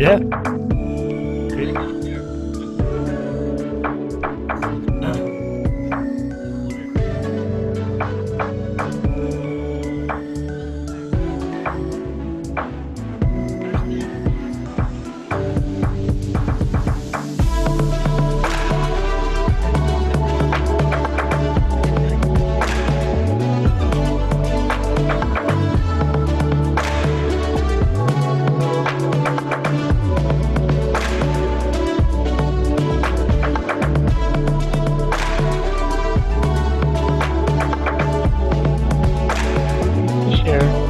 Yeah. Share.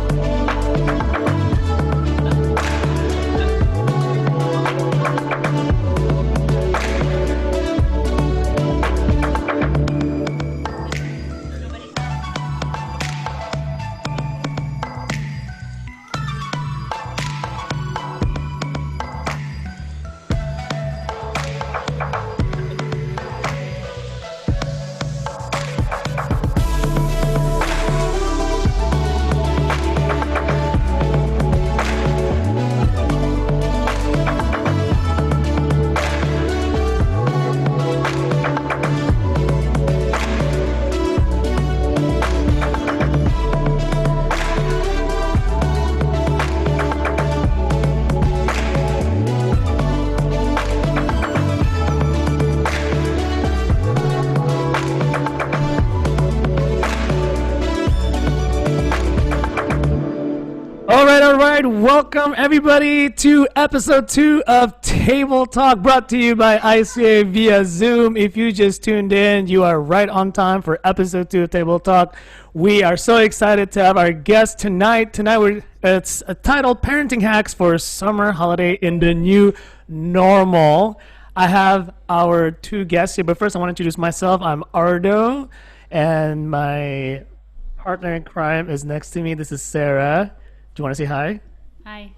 All right. Welcome everybody to episode 2 of Table Talk, brought to you by ICA via Zoom. If you just tuned in, you are right on time for episode 2 of Table Talk. We are so excited to have our guest tonight. It's titled Parenting Hacks for Summer Holiday in the New Normal. I have our 2 guests here, but first I want to introduce myself. I'm Ardo, and my partner in crime is next to me. This is Sarah. Do you want to say hi? Hi.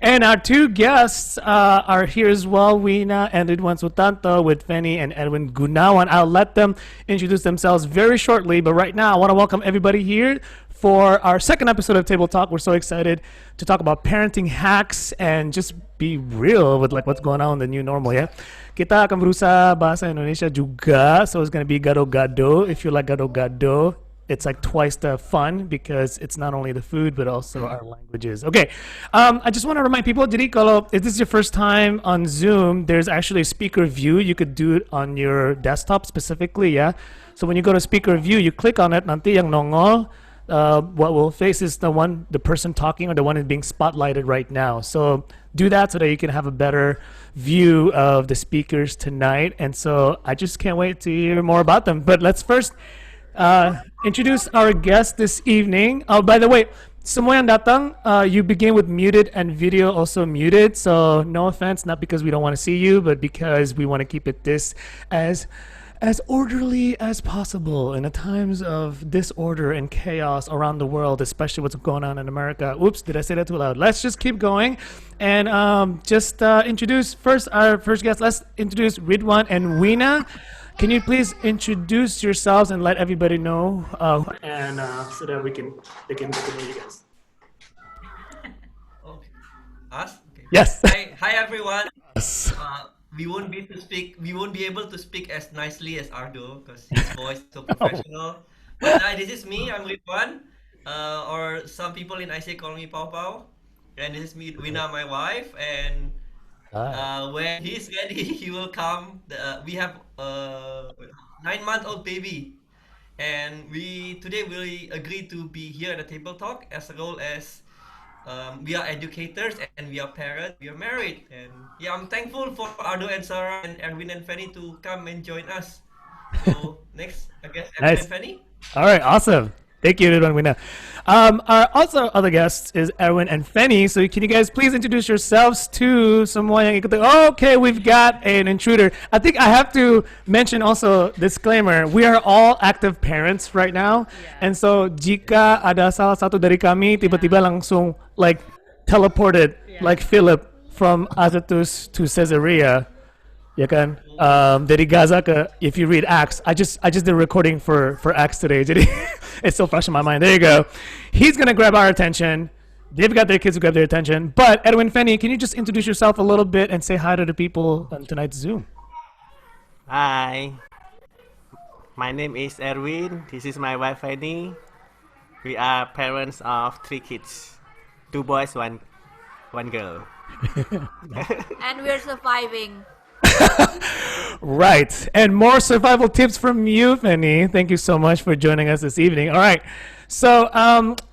And our 2 guests are here as well, Wina and Ridwan Sutanto with Fenny and Edwin Gunawan. I'll let them introduce themselves very shortly, but right now I want to welcome everybody here for our second episode of Table Talk. We're so excited to talk about parenting hacks and just be real with like what's going on in the new normal, yeah? Kita akan berusaha bahasa Indonesia juga, so it's going to be gado-gado. If you like gado-gado, it's like twice the fun because it's not only the food but also our languages. Okay, I just want to remind people, jadi kalau if this is your first time on Zoom, there's actually a speaker view. You could do it on your desktop specifically, yeah? So when you go to speaker view, you click on it, nanti yang nongol, what will face is the person talking or the one is being spotlighted right now. So do that so that you can have a better view of the speakers tonight. And so I just can't wait to hear more about them. But let's first introduce our guest this evening. Oh, by the way, semua yang datang, you begin with muted and video also muted. So no offense, not because we don't want to see you, but because we want to keep it this as orderly as possible in the times of disorder and chaos around the world, especially what's going on in America. Oops, did I say that too loud? Let's just keep going and just introduce first our first guest. Let's introduce Ridwan and Wina. Can you please introduce yourselves and let everybody know, and so that they can know you guys. Okay. Us? Okay. Yes. Hi everyone. Yes. We won't be able to speak as nicely as Ardo because his voice is so professional. But this is me. I'm Ridwan, or some people in IC call me Pau Pau. And this is me, Wina, my wife. And when he's ready, he will come. We have a 9-month-old baby, and today we agreed to be here at the table talk as well as we are educators and we are parents. We are married, and yeah, I'm thankful for Ardo and Sarah and Erwin and Fenny to come and join us. So next, I guess Erwin Nice. and Fenny. All right, awesome. Thank you, Ridwan, Wina. Our also other guests is Erin and Fenny. So can you guys please introduce yourselves to semua yang ikut? Okay, we've got an intruder. I think I have to mention also disclaimer. We are all active parents right now, and so jika ada salah satu dari kami tiba-tiba langsung like teleported like Philip from Azotus to Caesarea, ya kan? Dari Gaza ke, if you read Acts, I just did a recording for Acts today. Jadi it's so fresh in my mind. There you go. He's gonna grab our attention they've got their kids who grab their attention. But Edwin, Fenny, can you just introduce yourself a little bit and say hi to the people on tonight's Zoom? Hi, my name is Erwin. This is my wife Fenny. We are parents of three kids, two boys, one girl. And we're surviving. Right. And more survival tips from you, Fenny. Thank you so much for joining us this evening. All right. So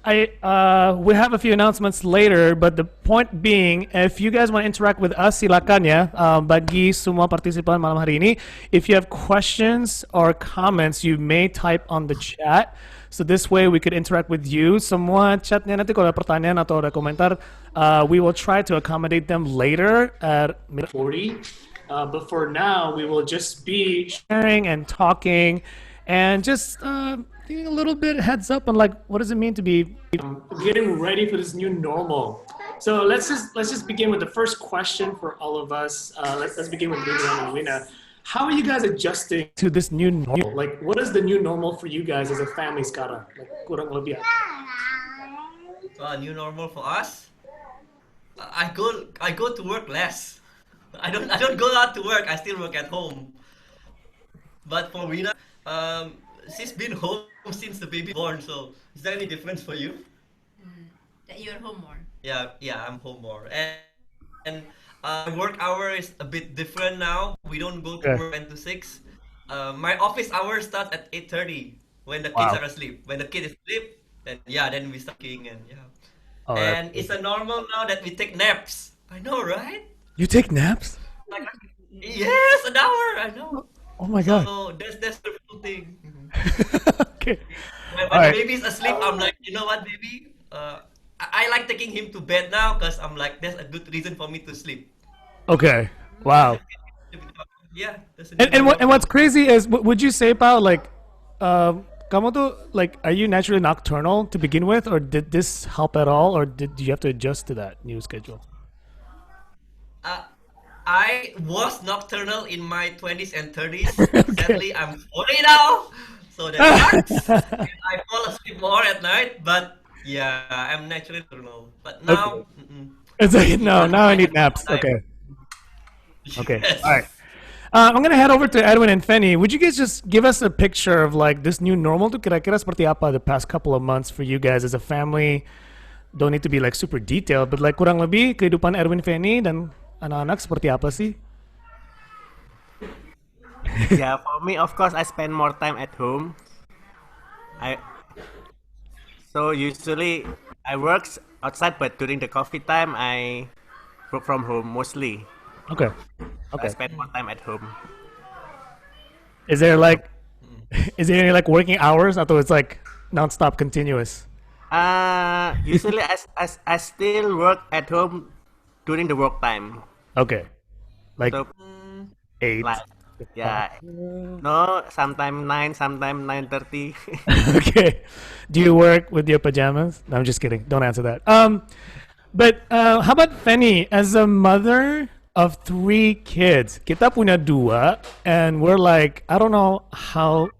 we have a few announcements later, but the point being, if you guys want to interact with us, silakan ya. Bagi semua partisipan malam hari ini, if you have questions or comments, you may type on the chat. So this way we could interact with you. Semua chatnya nanti kalau ada pertanyaan atau ada komentar, we will try to accommodate them later at 40. But for now, we will just be sharing and talking and just giving a little bit heads up on like what does it mean to be getting ready for this new normal. So let's just begin with the first question for all of us. Let's begin with Ridwan and Wina. How are you guys adjusting to this new normal? Like, what is the new normal for you guys as a family sekarang? Like, kurang lebih apa? New normal for us. I go to work less. I don't go out to work. I still work at home. But for Wina, she's been home since the baby born. So is there any difference for you? That you're home more. Yeah, I'm home more. And work hour is a bit different now. We don't go to Okay. work 10 to 6. My office hours start at 8:30 when the kids Wow. are asleep. When the kid is asleep, then we start working and yeah. Oh, And it's a normal now that we take naps. I know, right? you take naps? Like, yes, an hour. I know. Oh my god. So that's the real thing. Okay. When All the right. baby's asleep, I'm like, you know what, baby? I like taking him to bed now because I'm like, that's a good reason for me to sleep. Okay. Wow. Yeah, that's a And new and what's normal. crazy is, would you say, Pao, like, kamu tuh, like, are you naturally nocturnal to begin with, or did this help at all, or did you have to adjust to that new schedule? Uh, I was nocturnal in my 20s and 30s, but Okay. sadly I'm 40 now, so that sucks. And I fall asleep more at night, but yeah, I'm naturally nocturnal. But Okay. now, It's like, no, I, now I I need have naps. time. Okay. Okay. All right. Yes. I'm gonna head over to Edwin and Fenny. Would you guys just give us a picture of like this new normal tuh kira-kira seperti apa the past couple of months for you guys as a family? Don't need to be like super detailed, but like kurang lebih kehidupan Edwin, Fenny dan anak-anak seperti apa sih? Yeah, for me, of course, I spend more time at home. I so usually I work outside, but during the coffee time, I work from home mostly. Okay. I Okay. spend more time at home. Is there like is there any like working hours atau it's like non-stop continuous? Usually I still work at home during the work time. Okay. Like So 8. like yeah, no, sometime 9, sometime 9:30. Okay. Do you work with your pajamas? No, I'm just kidding. Don't answer that. But how about Fenny? As a mother of 3 kids, kita punya 2, and we're like, I don't know how.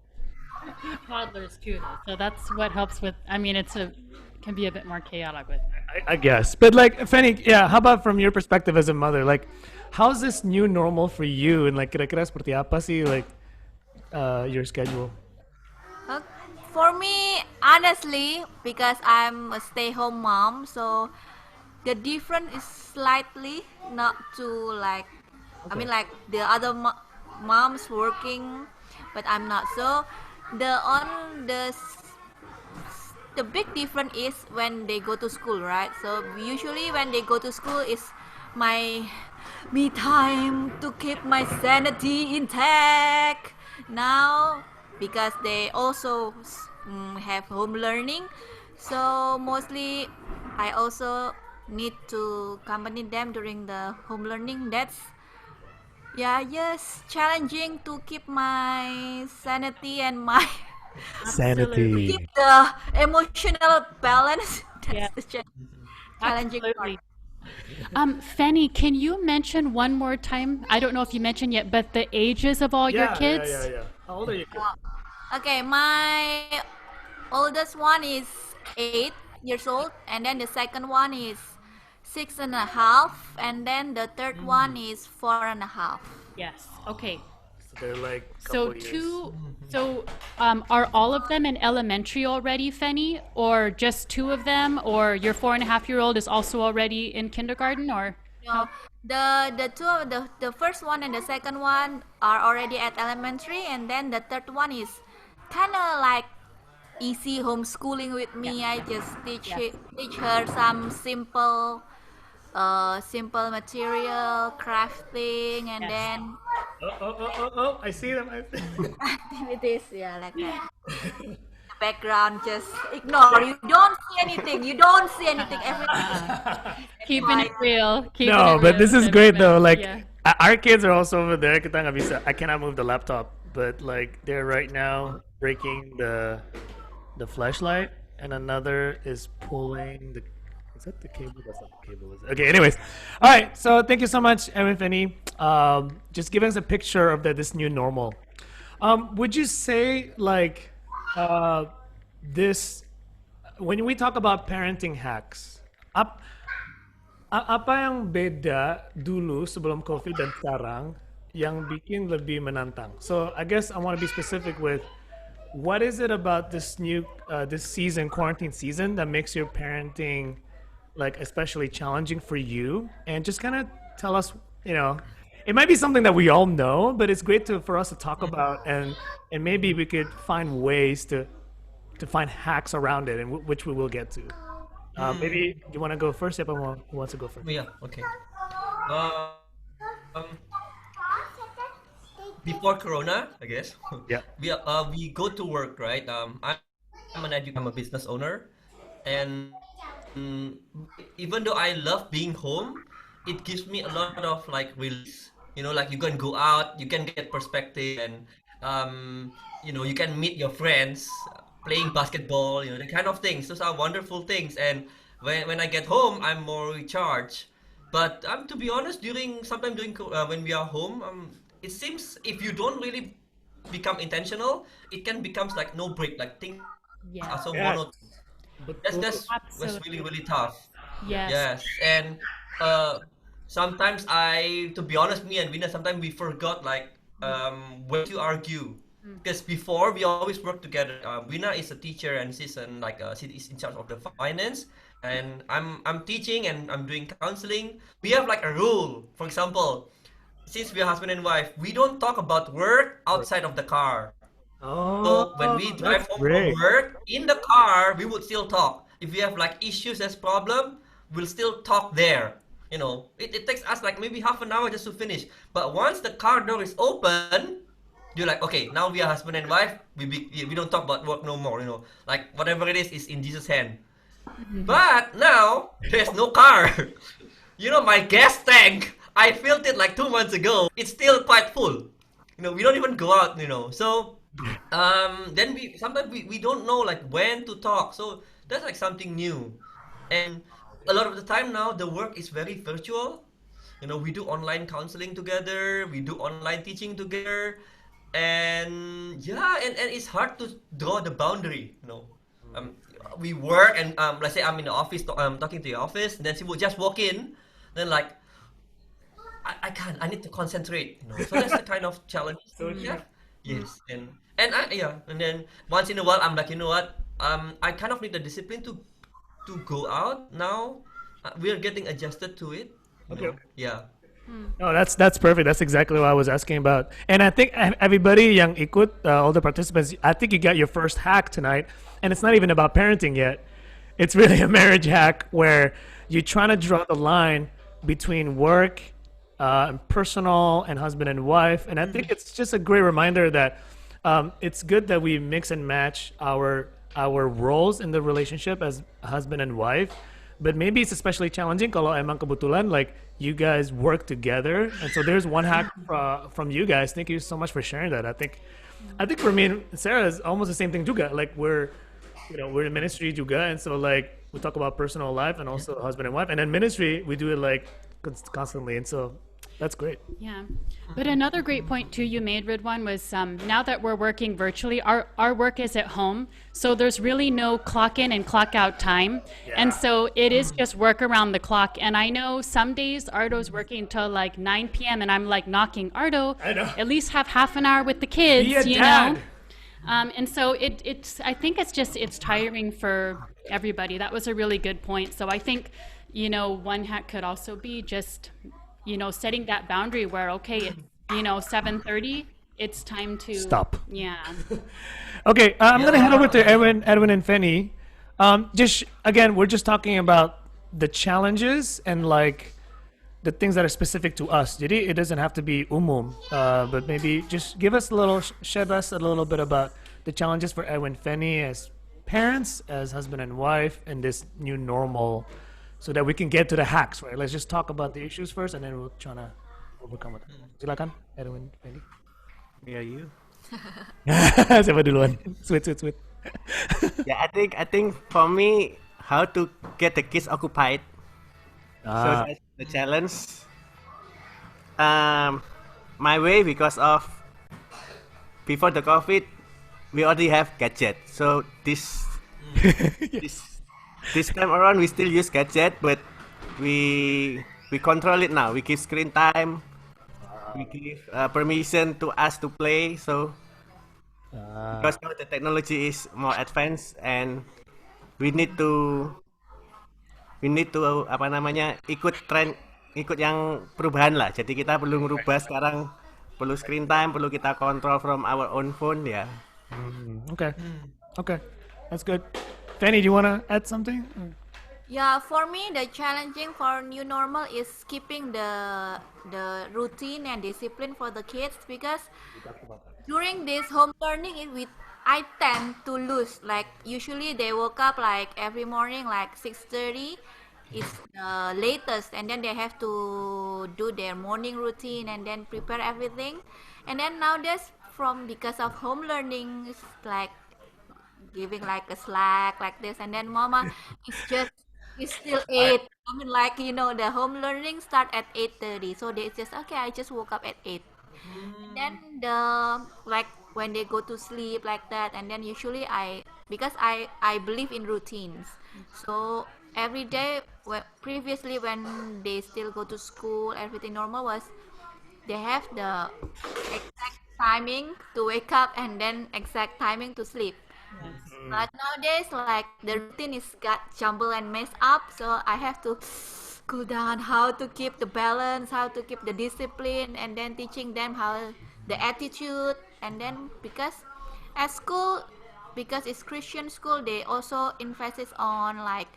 Toddlers too, though. So that's what helps with. I mean, can be a bit more chaotic with. I guess. But like Fenny, yeah. How about from your perspective as a mother? Like, how's this new normal for you? And like, kira-kira seperti apa sih like your schedule? Uh, For me, honestly, because I'm a stay-home mom, so the difference is slightly not too like. I mean, like the other moms working, but I'm not. So the big difference is when they go to school, right? So usually when they go to school is my me time to keep my sanity intact. Now because they also have home learning, so mostly I also need to accompany them during the home learning. That's yeah, yes, challenging to keep my sanity and my Sanity. keep the emotional balance. Yeah, That's the challenging part. absolutely. Fenny, can you mention one more time? I don't know if you mentioned yet, but the ages of all your kids? Yeah. How old are you? Okay, my oldest one is 8 years old, and then the second one is 6.5, and then the third one is 4.5. Yes. Okay. So they're like a So couple years. two. So are all of them in elementary already, Fenny, or just two of them, or your 4.5-year-old is also already in kindergarten, or No, the first one and the second one are already at elementary, and then the third one is kind of like easy homeschooling with yeah, me. I just teach yes. teach her some simple material crafting, and Yes. then Oh! I see them. activities, yeah, like that. The background, just ignore. You don't see anything. You don't see anything. Everything is Keeping it quiet. real. Keeping No, it but real. this is Instead of, great though. Like yeah. our kids are also over there. Kita nggak bisa. I cannot move the laptop, but like they're right now breaking the flashlight, and another is pulling the. Is that the cable? That's not the cable. Is it? Okay. Anyways, all right. So thank you so much, Erin, Fenny. Just giving us a picture of this new normal. Would you say like uh, this when we talk about parenting hacks? Up, apa yang beda dulu sebelum COVID dan sekarang yang bikin lebih menantang? So I guess I want to be specific with what is it about this new this season, quarantine season, that makes your parenting like especially challenging for you? And just kind of tell us, you know, it might be something that we all know, but it's great for us to talk about, and maybe we could find ways to find hacks around it, and which we will get to. Maybe you want to go first? If who wants to go first? Yeah, okay. Um, Before Corona, I guess, Yeah. we go to work, right? I'm a business owner, and even though I love being home, it gives me a lot of like release. Like you can go out, you can get perspective, and you can meet your friends, playing basketball, the kind of things. Those are wonderful things. And when I get home, I'm more recharged. But to be honest, when we are home, it seems if you don't really become intentional, it can becomes like no break. Like things are so Yes. monotone. Yes. That's really really Absolutely. tough. Yes. Yes, and sometimes to be honest, me and Wina, sometimes we forgot like when to argue. Because before we always work together. Wina is a teacher and she is in charge of the finance, and I'm teaching and I'm doing counseling. We have like a rule. For example, since we are husband and wife, we don't talk about work outside of the car. So when we Oh, drive that's home from great. work, in the car, we would still talk. If we have like issues as problem, we'll still talk there. It takes us like maybe half an hour just to finish. But once the car door is open, you're like, okay, now we are husband and wife. We don't talk about work no more. Like whatever it is in Jesus' hand. But now there's no car. My gas tank. I filled it like 2 months ago. It's still quite full. We don't even go out. So then we don't know like when to talk. So that's like something new. And a lot of the time now the work is very virtual. We do online counseling together, we do online teaching together, and yeah, and it's hard to draw the boundary. Um, we work, and let's say I'm in the office, talking to the office, and then she will just walk in, then like I can't. I need to concentrate. So that's the kind of challenge So we true. have. Yes, and then once in a while, I'm like, you know what? I kind of need the discipline to go out now. We are getting adjusted to it. Okay. Yeah. No, that's perfect. That's exactly what I was asking about. And I think everybody, yang ikut, all the participants, I think you got your first hack tonight. And it's not even about parenting yet. It's really a marriage hack where you're trying to draw the line between work, personal, and husband and wife. And I think it's just a great reminder that it's good that we mix and match our roles in the relationship as husband and wife. But maybe it's especially challenging kalau emang kebetulan like you guys work together. And so there's one hack from you guys. Thank you so much for sharing that. I think for me and Sarah is almost the same thing juga. Like we're in ministry juga, and so like we talk about personal life and also husband and wife. And then ministry we do it like constantly. And so That's great. Yeah. But another great point too you made, Ridwan, was now that we're working virtually, our work is at home. So there's really no clock in and clock out time. And so it is just work around the clock. And I know some days Ardo's working till like 9 p.m. and I'm like knocking, Ardo, I know. at least have half an hour with the Be a kids, you dad. know? And so it's I think it's tiring for everybody. That was a really good point. So I think, one hack could also be just, setting that boundary where, okay, it's, 7:30, it's time to Stop. Yeah. Okay, I'm gonna head over to Yeah. Edwin and Fenny. Just again, we're just talking about the challenges and like the things that are specific to us. Jadi it doesn't have to be umum, but maybe just give us a little, shed us a little bit about the challenges for Edwin Fenny as parents, as husband and wife, in this new normal, so that we can get to the hacks, right? Let's just talk about the issues first, and then we'll try to overcome it. Silakan, Edwin Fenny. Yeah, you. Siapa duluan? Sweet, sweet, sweet. Yeah, I think for me, how to get the kids occupied. So Ah, that's the challenge. My way, because of before the COVID, we already have gadget. So this this time around we still use gadget, but we control it now. We give screen time. We give permission to us to play. So because now the technology is more advanced and we need to apa namanya ikut tren, ikut yang perubahan lah. Jadi kita perlu merubah sekarang, perlu screen time, perlu kita kontrol from our own phone ya. okay, okay, that's good. Fanny, do you want to add something? Yeah, for me, the challenging for new normal is keeping the routine and discipline for the kids, because during this home learning I tend to lose. Like usually they woke up like every morning like 6:30 is the latest, and then they have to do their morning routine and then prepare everything. And then nowadays, from because of home learning, it's like giving like a slack like this, and then mama it's still 8. I mean, like, the home learning start at 8:30, so they just, okay, I just woke up at 8. And then the like when they go to sleep like that, and then usually because I believe in routines, so every day, previously when they still go to school, everything normal was they have the exact timing to wake up and then exact timing to sleep. But nowadays, like, the routine is got jumbled and messed up, so I have to cool down how to keep the balance, how to keep the discipline, and then teaching them how the attitude. And then because at school, because it's Christian school, they also emphasis on like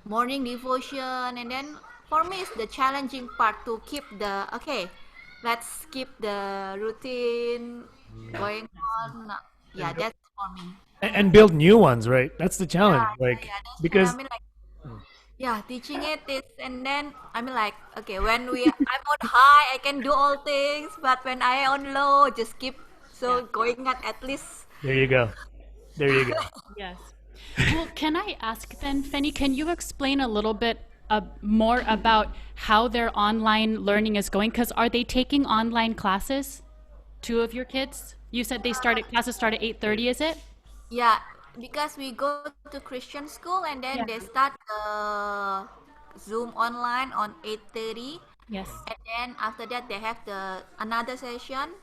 morning devotion. And then for me, it's the challenging part to keep the, okay, let's keep the routine going on. Yeah, that's for me. And build new ones, right? That's the Yeah, challenge. yeah, Like yeah, that's true. I because mean, like, yeah, teaching it is, and then I mean, like, okay, when I'm on high, I can do all things, but when I on low, just keep Yeah. so going at least. there you go, there you go. Yes. Well, can I ask then, Fenny, can you explain a little bit more about how their online learning is going? Because are they taking online classes? Two of your kids? You said classes start at 8:30, is it? Yeah, because we go to Christian school, and then Yeah. they start Zoom online on 8:30, Yes. and then after that they have the another session.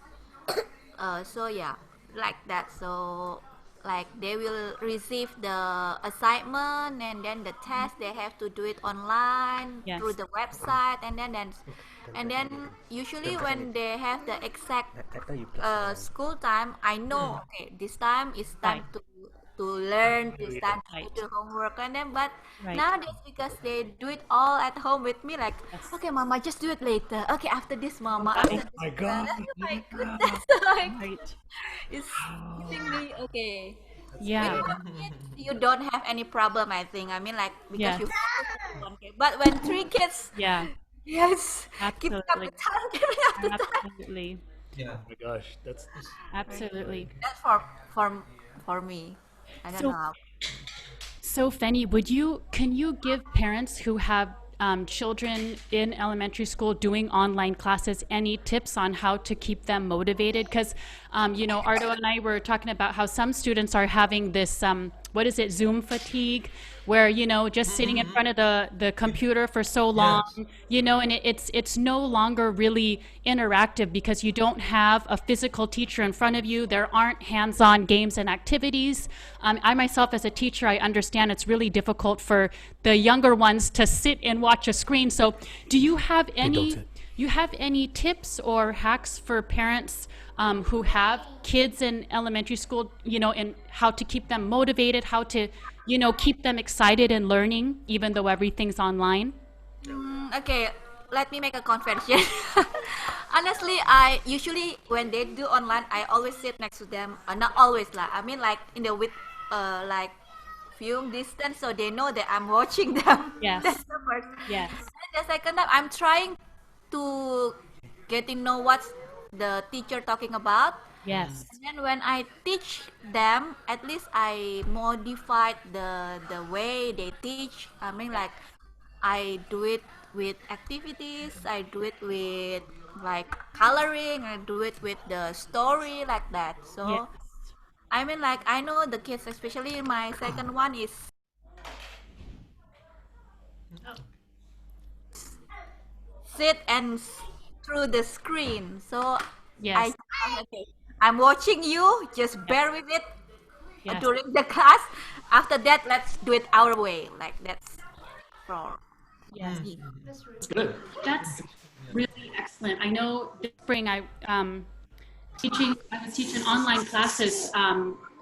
So yeah, like that. So like they will receive the assignment, and then the test they have to do it online Yes. through the website, and then usually when they have the exact school time, I know, okay, this time is time Right. to learn, this time to Right. do the homework. And then but Right. nowadays, because they do it all at home with me, like, Yes. okay, mama, just do it later, okay, after this, mama, after this, My God. oh my goodness. Like, Right. it's hitting me. Okay, Yeah. with one kid, you don't have any problem, I think. I mean, like, because Yes. you focus on one kid. But when 3 kids, Yeah. yes, keeping up Absolutely. the time, keeping up the time. Absolutely. Yeah. Oh my gosh, that's Absolutely. That's for me. I don't So know. So, Fenny, can you give parents who have children in elementary school doing online classes, any tips on how to keep them motivated? Because, Ardo and I were talking about how some students are having this, what is it, Zoom fatigue, where, just sitting in front of the computer for so long, Yes. and it's no longer really interactive because you don't have a physical teacher in front of you. There aren't hands-on games and activities. I myself, as a teacher, I understand it's really difficult for the younger ones to sit and watch a screen. So, do you have any? You have any tips or hacks for parents who have kids in elementary school, and how to keep them motivated, how to, keep them excited and learning, even though everything's online? Okay, let me make a confession. Honestly, I usually when they do online, I always sit next to them. Not always lah. I mean, like in the with, like few distance, so they know that I'm watching them. Yes. That's the first. Yes. And the second time, I'm trying to getting know what's the teacher talking about. Yes. And then when I teach them, at least I modified the way they teach. I mean, like I do it with activities. I do it with like coloring. I do it with the story like that. Yes. So I mean, like I know the kids, especially my second one, is sit and through the screen. So I Yes. okay, I'm watching you. Just bear with it Yes. during the class. After that, let's do it our way. Like that's for Yes. me. It's good. That's really excellent. I know this spring I was teaching online classes,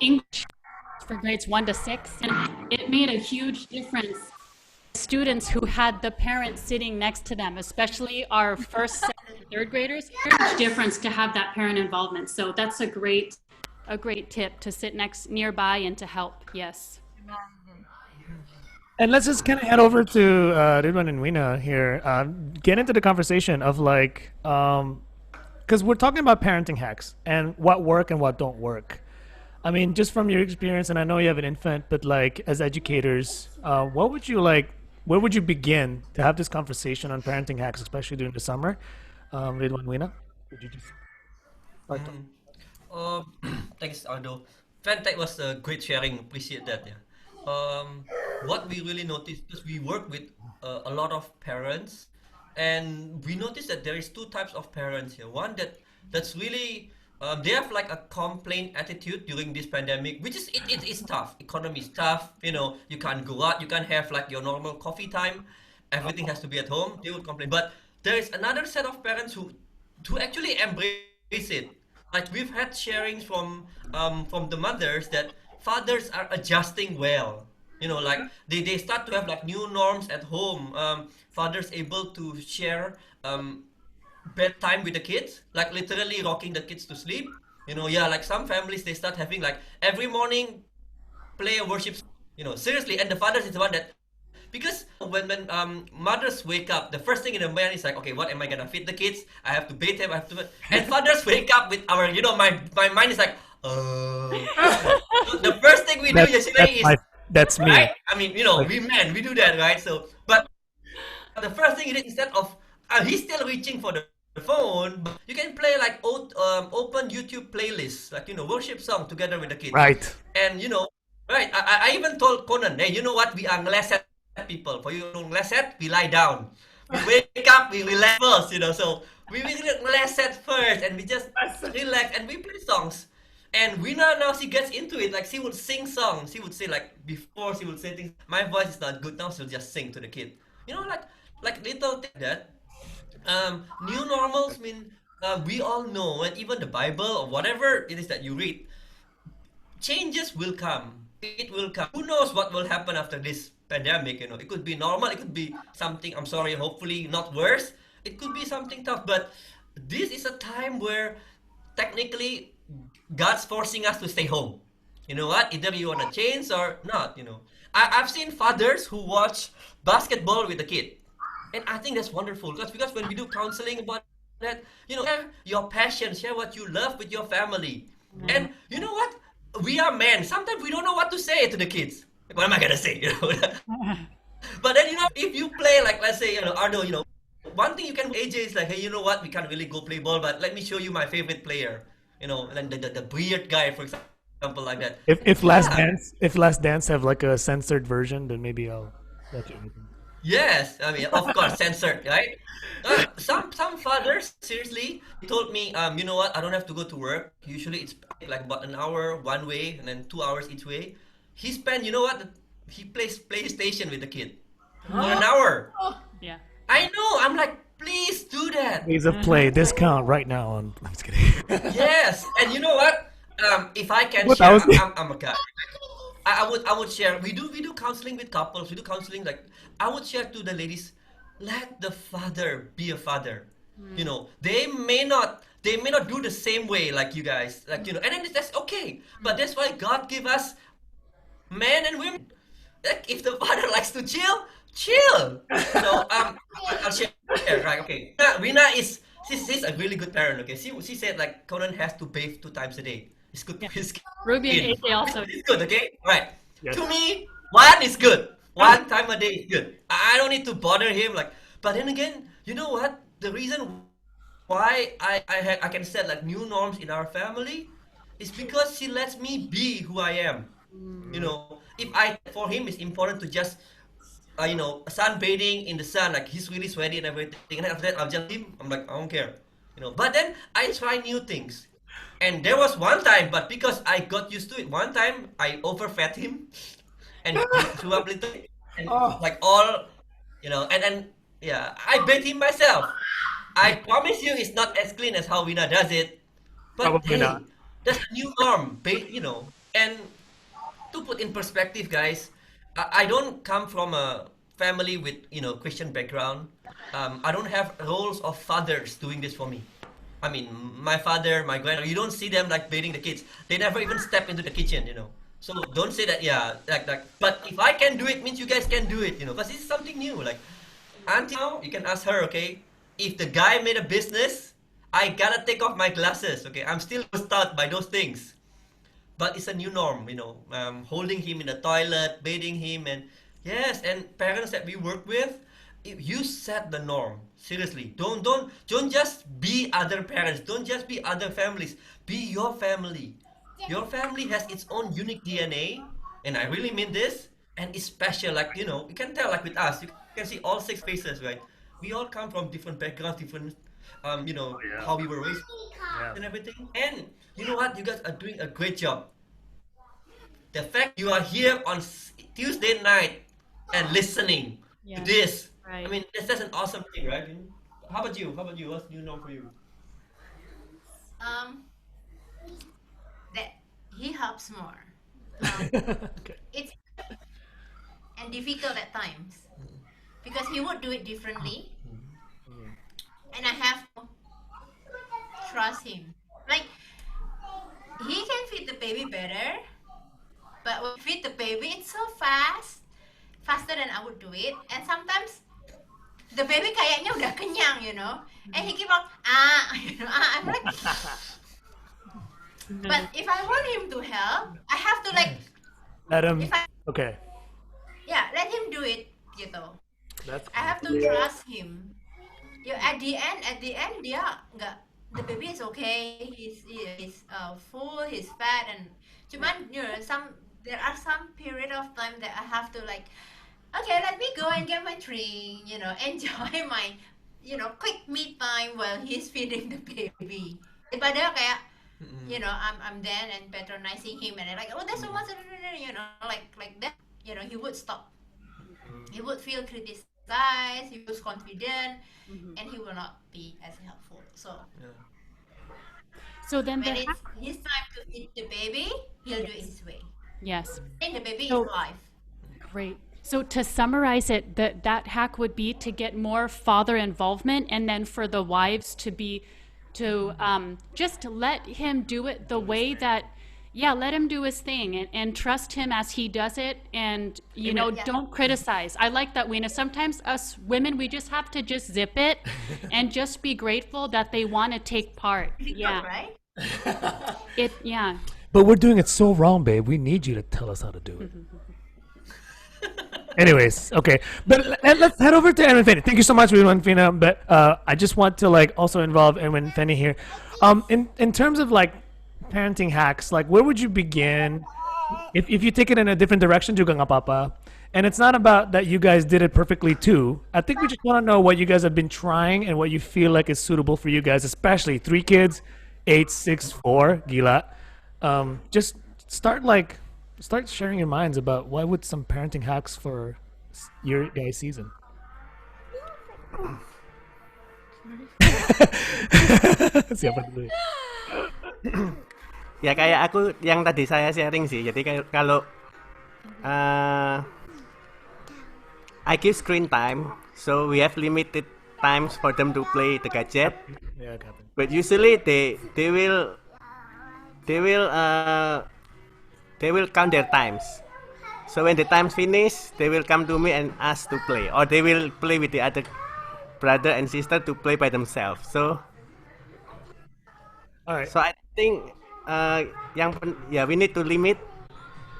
English for grades 1 to 6, and it made a huge difference. Students who had the parents sitting next to them, especially our first, second, and third graders, huge difference to have that parent involvement. So that's a great tip to sit nearby and to help. Yes. And let's just kind of head over to Ridwan and Wina here. Get into the conversation of like, because we're talking about parenting hacks and what work and what don't work. I mean, just from your experience, and I know you have an infant, but like as educators, what would you like? Where would you begin to have this conversation on parenting hacks, especially during the summer? Ridwan, Wina, would you just start? Thanks, Aldo. Fan, that was a great sharing. Appreciate that. Yeah. What we really noticed is we work with a lot of parents, and we noticed that there is two types of parents here. One that's really they have like a complaint attitude during this pandemic, which is it is tough. Economy is tough. You can't go out. You can't have like your normal coffee time. Everything has to be at home. They would complain. But there is another set of parents who actually embrace it. Like we've had sharings from the mothers that fathers are adjusting well. Like they start to have like new norms at home. Fathers able to share bedtime with the kids, like literally rocking the kids to sleep. Yeah, like some families they start having like every morning play a worship song. Seriously, and the fathers is the one that because when mothers wake up, the first thing in the morning is like, okay, what am I gonna feed the kids? I have to bathe them. I have to, and fathers wake up with our, my mind is like, the first thing we do usually is That's me. right. I mean, Like, we do that, right? So, but the first thing it is instead of he's still reaching for the phone, but you can play like open YouTube playlists, like worship song together with the kids. right. And right, I even told Conan, hey, you know what? We are ngleset people. For you ngleset, we lie down. We wake up, we relax first, So we ngleset first, and we just relax and we play songs. And Wina now she gets into it, like she would sing songs. She would say like before she would say things. My voice is not good now. She'll just sing to the kid. Like little thing that. New normals mean we all know, and even the Bible or whatever it is that you read, changes will come. It will come. Who knows what will happen after this pandemic? It could be normal. It could be something. I'm sorry. Hopefully not worse. It could be something tough. But this is a time where technically God's forcing us to stay home. You know what? Either you want to change or not. I've seen fathers who watch basketball with the kid, and I think that's wonderful because when we do counseling about that, share your passion, share what you love with your family, and you know what? We are men. Sometimes we don't know what to say to the kids. Like, what am I gonna say? But then if you play like let's say Ardo, one thing you can AJ is like, hey, you know what? We can't really go play ball, but let me show you my favorite player. And then the weird guy, for example, like that. Yeah. If Last Dance have like a censored version, then maybe I'll let you. Yes, I mean, of course, censored, right? Some fathers seriously told me, you know what? I don't have to go to work. Usually, it's like about an hour one way, and then 2 hours each way. He spent, you know what? He plays PlayStation with the kid for an hour. Yeah. I know. I'm like, please do that. Days of play discount right now on. I'm just kidding. Yes, and you know what? If I can What I share, was I'm a guy. I would share. We do counseling with couples. We do counseling like I would share to the ladies. Let the father be a father. They may not do the same way like you guys. And then that's okay. But that's why God give us men and women. Like if the father likes to chill, chill. I'll share. Right? Okay. Wina she's a really good parent. Okay. She said like Conan has to bathe 2 times a day. It's good for his Ruby and skin. AJ also. It's good. Okay. Right. Yes. To me, one is good. 1 time a day is good. I don't need to bother him. But then again, you know what? The reason why I can set like new norms in our family is because she lets me be who I am. If I for him it's important to just sunbathing in the sun, like he's really sweaty and everything. And then after that, I'll just leave him. I'm like, I don't care. But then I try new things. And there was one time, but because I got used to it, one time I overfed him and he threw up little and like all, and yeah, I bathed him myself. I promise you it's not as clean as how Wina does it. But Probably not. hey, that's a new norm, and to put in perspective, guys, I don't come from a family with Christian background. I don't have roles of fathers doing this for me. I mean, my father, my grandfather, you don't see them like bathing the kids. They never even step into the kitchen. So don't say that, yeah, like. But if I can do it, means you guys can do it. Because this is something new. Like until now, you can ask her, okay, if the guy made a business, I gotta take off my glasses. Okay, I'm still start by those things. But it's a new norm, holding him in the toilet, bathing him, and yes, and parents that we work with, if you set the norm. Seriously, don't just be other parents, don't just be other families, be your family. Your family has its own unique DNA, and I really mean this, and it's special. Like you can tell, like with us, you can see all six faces, right? We all come from different backgrounds, different, Yeah. how we were raised Yeah. and everything. And you know what? You guys are doing a great job. The fact you are here on Tuesday night and listening to Yeah. this, I Right. mean, that's an awesome thing, right? How about you? How about you? What's new norm for you? Um, that he helps more. Okay. It's and difficult at times because he would do it differently, and I have to trust him. Like he can feed the baby better, but when he feed the baby, it's so fast, faster than I would do it, and sometimes the baby kayaknya udah kenyang. And he keep on I'm like, but if I want him to help, I have to like, Let him. if I Okay. yeah, let him do it, gitu. That's I have to trust him. Yeah, at the end, dia nggak, the baby is okay. He's full, he's fat, and cuman there are some period of time that I have to like, okay, let me go and get my drink, enjoy my, quick me time while he's feeding the baby. Daripada kayak, I'm there and patronizing him and like, oh, that's so much, like that, he would stop. He would feel criticized, he was confident, and he will not be as helpful. So Yeah. So then when the it's his time to feed the baby, he'll do it his way. yes. And the baby So- is life. Great. So to summarize it, that hack would be to get more father involvement, and then for the wives to just let him do it the way that, yeah, let him do his thing and trust him as he does it, and Yeah. don't criticize. I like that, Wina. Sometimes us women, we just have to just zip it and just be grateful that they want to take part. Yeah. Right? Yeah. But we're doing it so wrong, babe. We need you to tell us how to do it. Anyways, okay, but let's head over to Erin and Fenny. Thank you so much, Ridwan and Fina. But I just want to like also involve Erin and Fenny here. In terms of like parenting hacks, like where would you begin? If you take it in a different direction, juga nggak apa-apa. And it's not about that you guys did it perfectly too. I think we just want to know what you guys have been trying and what you feel like is suitable for you guys, especially 3 kids, 8, 6, 4, gila. Just start like start sharing your minds about what would some parenting hacks for your guys' season. Siapa dulu? Ya kayak aku yang tadi saya sharing sih. Jadi kalau uh, I give screen time, so we have limited times for them to play the gadget. Yeah, Captain. But usually they will they will count their times. So when the times finish, they will come to me and ask to play, or they will play with the other brother and sister to play by themselves. All right. So I think we need to limit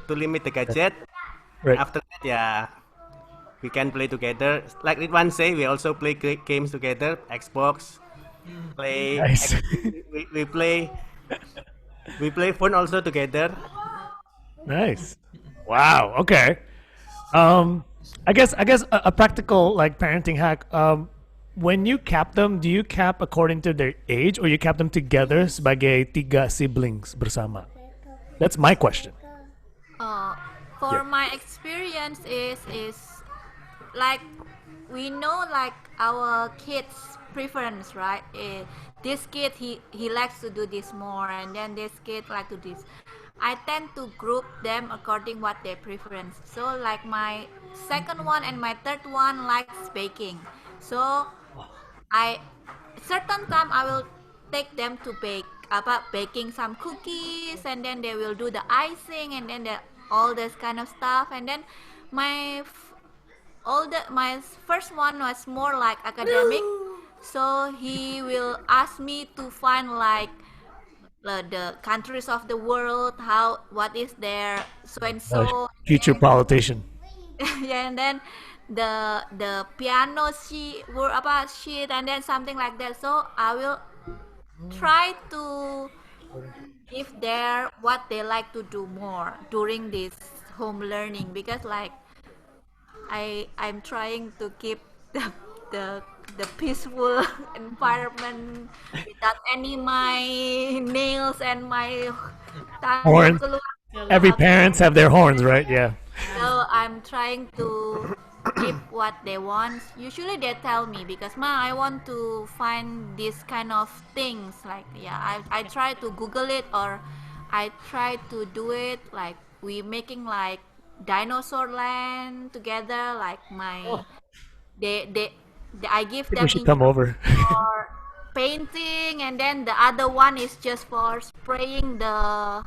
the gadget. Right. After that, yeah, we can play together. Like Ridwan say, we also play games together. Xbox, play. Nice. We play. We play phone also together. Nice. Wow. Okay. I guess a practical like parenting hack. When you cap them, do you cap according to their age, or you cap them together sebagai tiga siblings bersama? That's my question. For Yeah. my experience is like we know like our kids preference, right? This kid he likes to do this more, and then this kid like to this. I tend to group them according what their preference. So like my second one and my third one likes baking. So I certain time I will take them to bake about baking some cookies, and then they will do the icing, and then all this kind of stuff. And then my my first one was more like academic, so he will ask me to find like the countries of the world, how what is their so and so. Future politician. Yeah, and then the piano sheet were about sheet, and then something like that. So I will try to give their what they like to do more during this home learning, because like I'm trying to keep the the peaceful environment without any my nails and my tanduk Horns. keluar. Every parents have their horns, right? Yeah. So I'm trying to give what they want. Usually they tell me, because ma I want to find this kind of things, like yeah, I try to Google it, or I try to do it like we making like dinosaur land together, like my they I give Think we them should come over. for painting, and then the other one is just for spraying the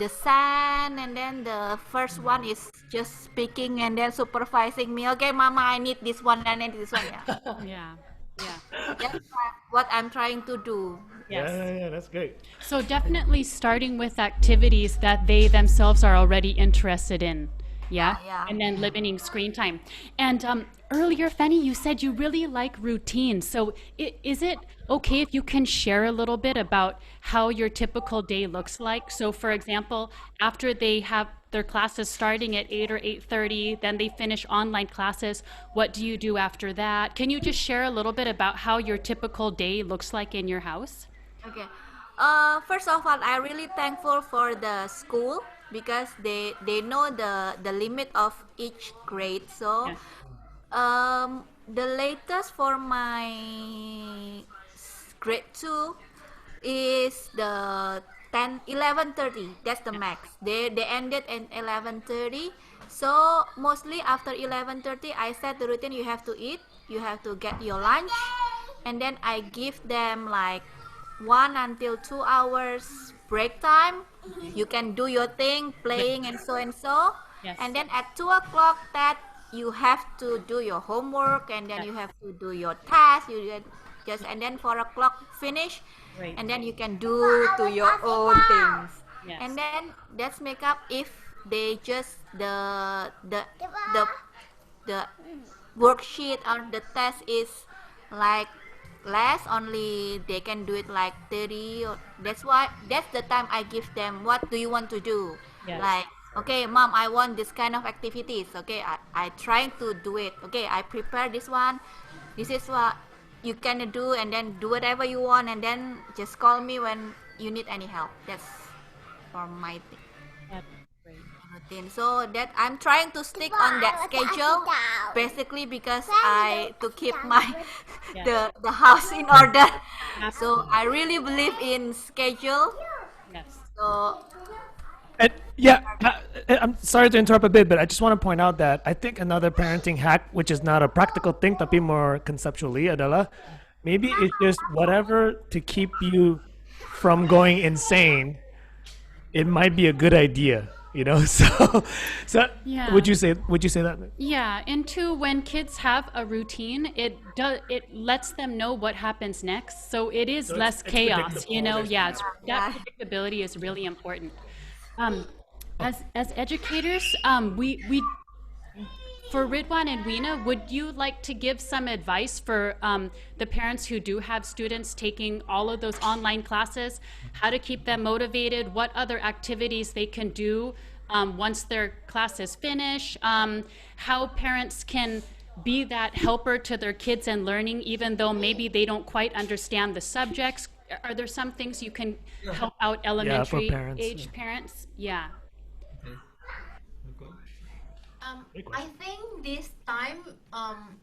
sand, and then the first one is just speaking and then supervising me. Okay, mama, I need this one, I need this one. Yeah, Yeah. Yeah. that's what I'm trying to do. Yes. Yeah, that's great. So definitely starting with activities that they themselves are already interested in. Yeah. Yeah. And then limiting screen time. And earlier, Fenny, you said you really like routines. So is it okay if you can share a little bit about how your typical day looks like? So for example, after they have their classes starting at 8 or 8:30, then they finish online classes, what do you do after that? Can you just share a little bit about how your typical day looks like in your house? Okay. First of all, I'm really thankful for the school, because they know the limit of each grade. So Yes. the latest for my grade 2 is the 11:30. That's the max. They ended at 11:30. So mostly after 11:30, I set the routine. You have to eat, you have to get your lunch, and then I give them like 1 until 2 hours break time. You can do your thing, playing and so and so. Yes. And then at 2 o'clock, that you have to do your homework, and then Yes. you have to do your task. Just and then 4 o'clock finish, Great. and then you can do to your own things. Yes. And then that's make up if they just the the worksheet or the test is like less, only they can do it like 30, or that's the time I give them, what do you want to do? Yes. Like, okay mom, I want this kind of activities. Okay, I trying to do it. Okay, I prepare this one, this is what you can do, and then do whatever you want, and then just call me when you need any help. That's for my thing, That's great. routine. So that I'm trying to stick on that schedule, basically because I to keep my Yeah. the house in order. So Absolutely. I really believe in schedule. Yes. So And yeah, I'm sorry to interrupt a bit, but I just want to point out that I think another parenting hack, which is not a practical thing tapi more conceptually, adalah maybe it's just whatever to keep you from going insane. It might be a good idea, you know. So Yeah. would you say that? Yeah, and two, when kids have a routine, it lets them know what happens next, so it is So less it's chaos, predictable. you know. There's Yeah, yeah. that predictability is really important. Um, as educators, we for Ridwan and Wina, would you like to give some advice for the parents who do have students taking all of those online classes, how to keep them motivated, what other activities they can do once their class is finished, how parents can be that helper to their kids and learning, even though maybe they don't quite understand the subjects? Are there some things you can help out elementary parents, age yeah. parents? Yeah. Okay. Okay. I think this time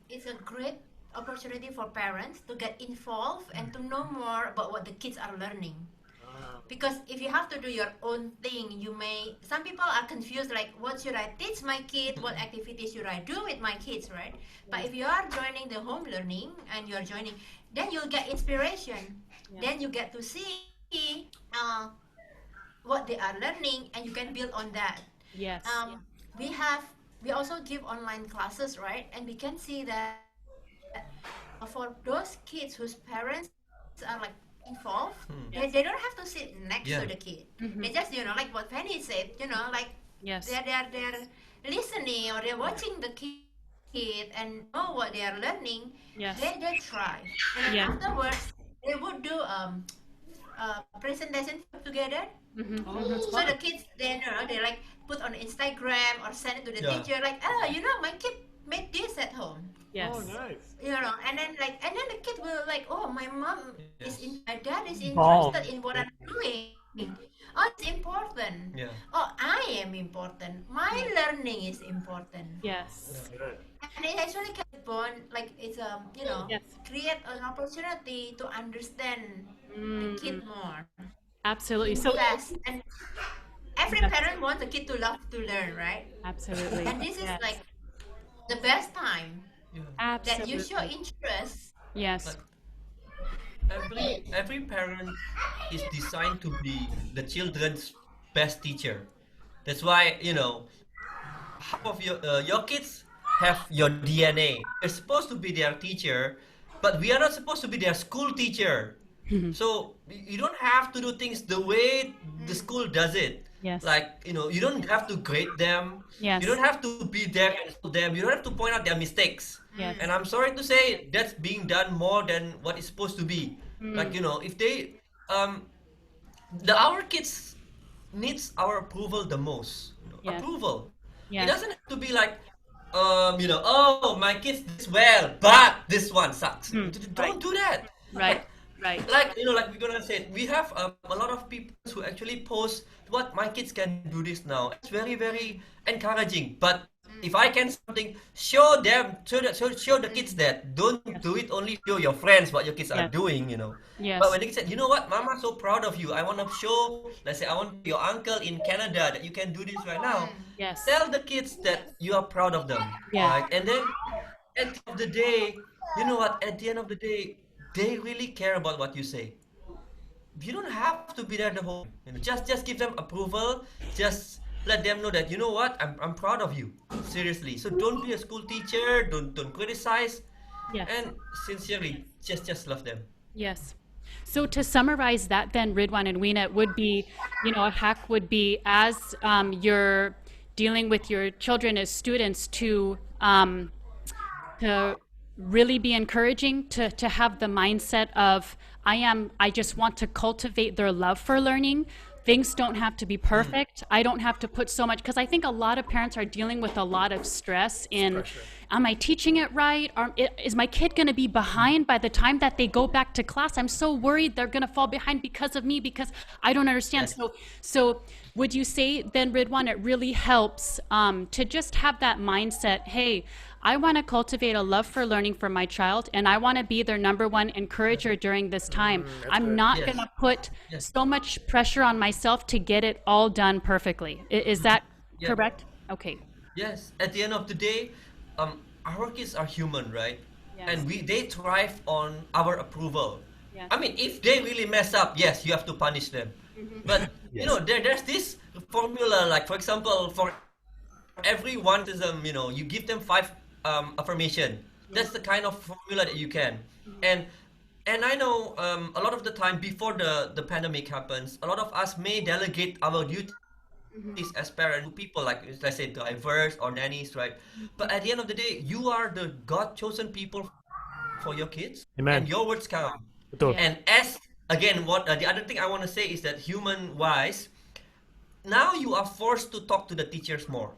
is a great opportunity for parents to get involved and to know more about what the kids are learning. Because if you have to do your own thing, you may, some people are confused like, what should I teach my kid? What activities should I do with my kids, right? But if you are joining the home learning and you're joining, then you'll get inspiration. Then you get to see what they are learning, and you can build on that. Yes. We have, we also give online classes, right? And we can see that for those kids whose parents are like involved, they don't have to sit next to the kid. They just, like what Penny said, like Yes. they're listening, or they're watching the kid and know what they are learning. They Yes. try, and then Yeah. afterwards they would do presentation together. Oh, that's So fun. the kids, they like put on Instagram or send it to the Yeah. teacher, like, oh, my kid made this at home. Yes. Oh, nice. And then the kid will like, oh, my mom Yes. my dad is Balm. interested in what I'm doing. Oh, it's important. Yeah. Oh, I am important. My learning is important. Yes. And it actually can bond, like it's Yes. create an opportunity to understand the kid more Absolutely. So fast. And every Yes. parent wants a kid to love to learn, right? absolutely. And this is Yes. like the best time Yeah. that you show Absolutely. interest. Yes. Every parent is designed to be the children's best teacher. That's why, half of your kids have your DNA. You're supposed to be their teacher, but we are not supposed to be their school teacher. So you don't have to do things the way the school does it. Yes. Like, you don't have to grade them. Yes. You don't have to be there and scold them. You don't have to point out their mistakes. Yes. And I'm sorry to say that's being done more than what it's supposed to be. Like, if they our kids needs our approval the most. Yes. Approval. Yes. It doesn't have to be like oh, my kids did well, but this one sucks. Don't do that. Right. Right. Like, like we're gonna say, we have a lot of people who actually post what my kids can do this now. It's very, very encouraging. But if I can something, show them, show the kids that. Don't do it only show your friends what your kids are Yes. doing. Yes. But when they said, you know what, Mama's so proud of you. I want to show, let's say, I want your uncle in Canada that you can do this right now. Yes. Tell the kids that you are proud of them. Yeah. Right? And then at the end of the day, you know what? At the end of the day, they really care about what you say. You don't have to be there the whole. Just give them approval. Just let them know that, you know what, I'm proud of you. Seriously. So don't be a school teacher. Don't criticize. Yes. And sincerely, just love them. Yes. So to summarize that, then Ridwan and Weena, it would be, a hack would be as you're dealing with your children as students to um, to really be encouraging, to have the mindset of I just want to cultivate their love for learning. Things don't have to be perfect. I don't have to put so much, because I think a lot of parents are dealing with a lot of stress in, am I teaching it right? Is my kid going to be behind by the time that they go back to class? I'm so worried they're going to fall behind because of me, because I don't understand. So would you say then, Ridwan, it really helps to just have that mindset, hey, I want to cultivate a love for learning for my child, and I want to be their number one encourager during this time. I'm not Yes. going to put Yes. so much pressure on myself to get it all done perfectly. Is that Yeah. correct? Okay. Yes, at the end of the day, our kids are human, right? Yes. And they thrive on our approval. Yes. I mean, if they really mess up, yes, you have to punish them. But there's this formula, like for example, for every one criticism, you give them five affirmation. That's the kind of formula that you can. And and I know a lot of the time before the pandemic happens, a lot of us may delegate our duties as parents to people like, let's say, drivers or nannies, right? But at the end of the day, you are the God chosen people for your kids, and your Amen. words count. Betul. And as again, what the other thing I want to say is that human wise, now you are forced to talk to the teachers more.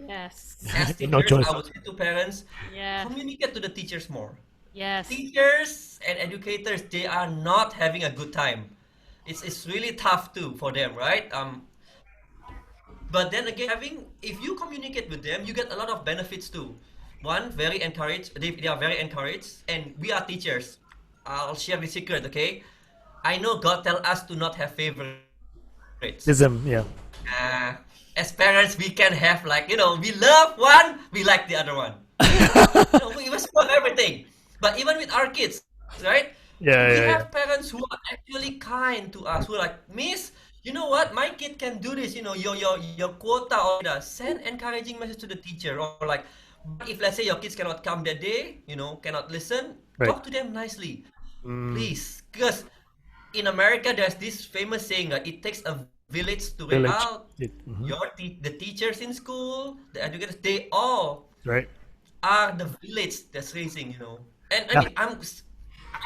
Yes. As No teachers, choice. I would say to parents, Yeah. communicate to the teachers more. Yes. Teachers and educators, they are not having a good time. It's really tough too for them, right? But then again, if you communicate with them, you get a lot of benefits too. One, very encouraged. They are very encouraged, and we are teachers. I'll share the secret, okay? I know God tell us to not have favorites. Ism, yeah. As parents, we can have like, we love one, we like the other one. We respect everything. But even with our kids, right? Yeah, We yeah, have yeah. parents who are actually kind to us, who are like, Miss, you know what? My kid can do this. Your quota or send encouraging message to the teacher, or like, but if let's say your kids cannot come that day, cannot listen, Right. talk to them nicely, please, because in America there's this famous saying that it takes a village to raise a Village. child. The teachers in school, the educators, they all Right. are the village that's raising. And I Yeah. mean, I'm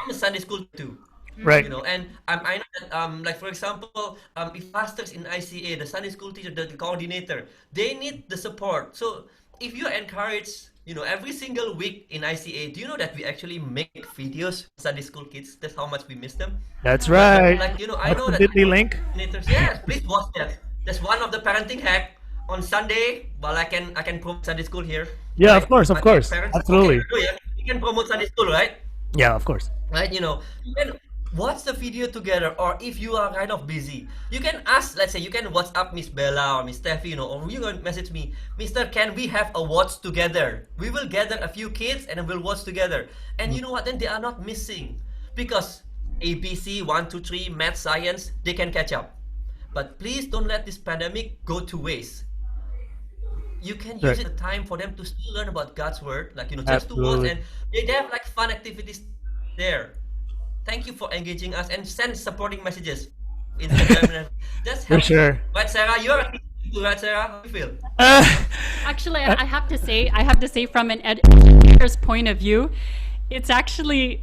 a Sunday school too. Right. And I know that like for example, if pastors in ICA, the Sunday school teacher, the coordinator, they need the support. So if you encourage, every single week in ICA, do you know that we actually make videos for Sunday school kids? That's how much we miss them. That's But right. like I What's know the that bit.ly link? coordinators, yes, please watch that. That's one of the parenting hack on Sunday. Well, I can promote Sunday school here, Yeah, of right? course, of My course. parents, Absolutely. okay, oh yeah, you can promote Sunday school, right? Yeah, of course. Right, you can watch the video together, or if you are kind of busy, you can ask, let's say, you can WhatsApp Miss Bella or Miss Steffi, or you can message me, Mister, can we have a watch together? We will gather a few kids and then we'll watch together. And you know what? Then they are not missing, because ABC 1, 2, 3, math, science, they can catch up. But please don't let this pandemic go to waste. You can use Right. it time for them to still learn about God's word, like just to watch, Absolutely. and they have like fun activities there. Thank you for engaging us and send supporting messages of Instagram. And that's For helps. sure. Right, Sarah? You're a teacher too, right, Sarah? How do you feel? Actually, I have to say from an educator's point of view, it's actually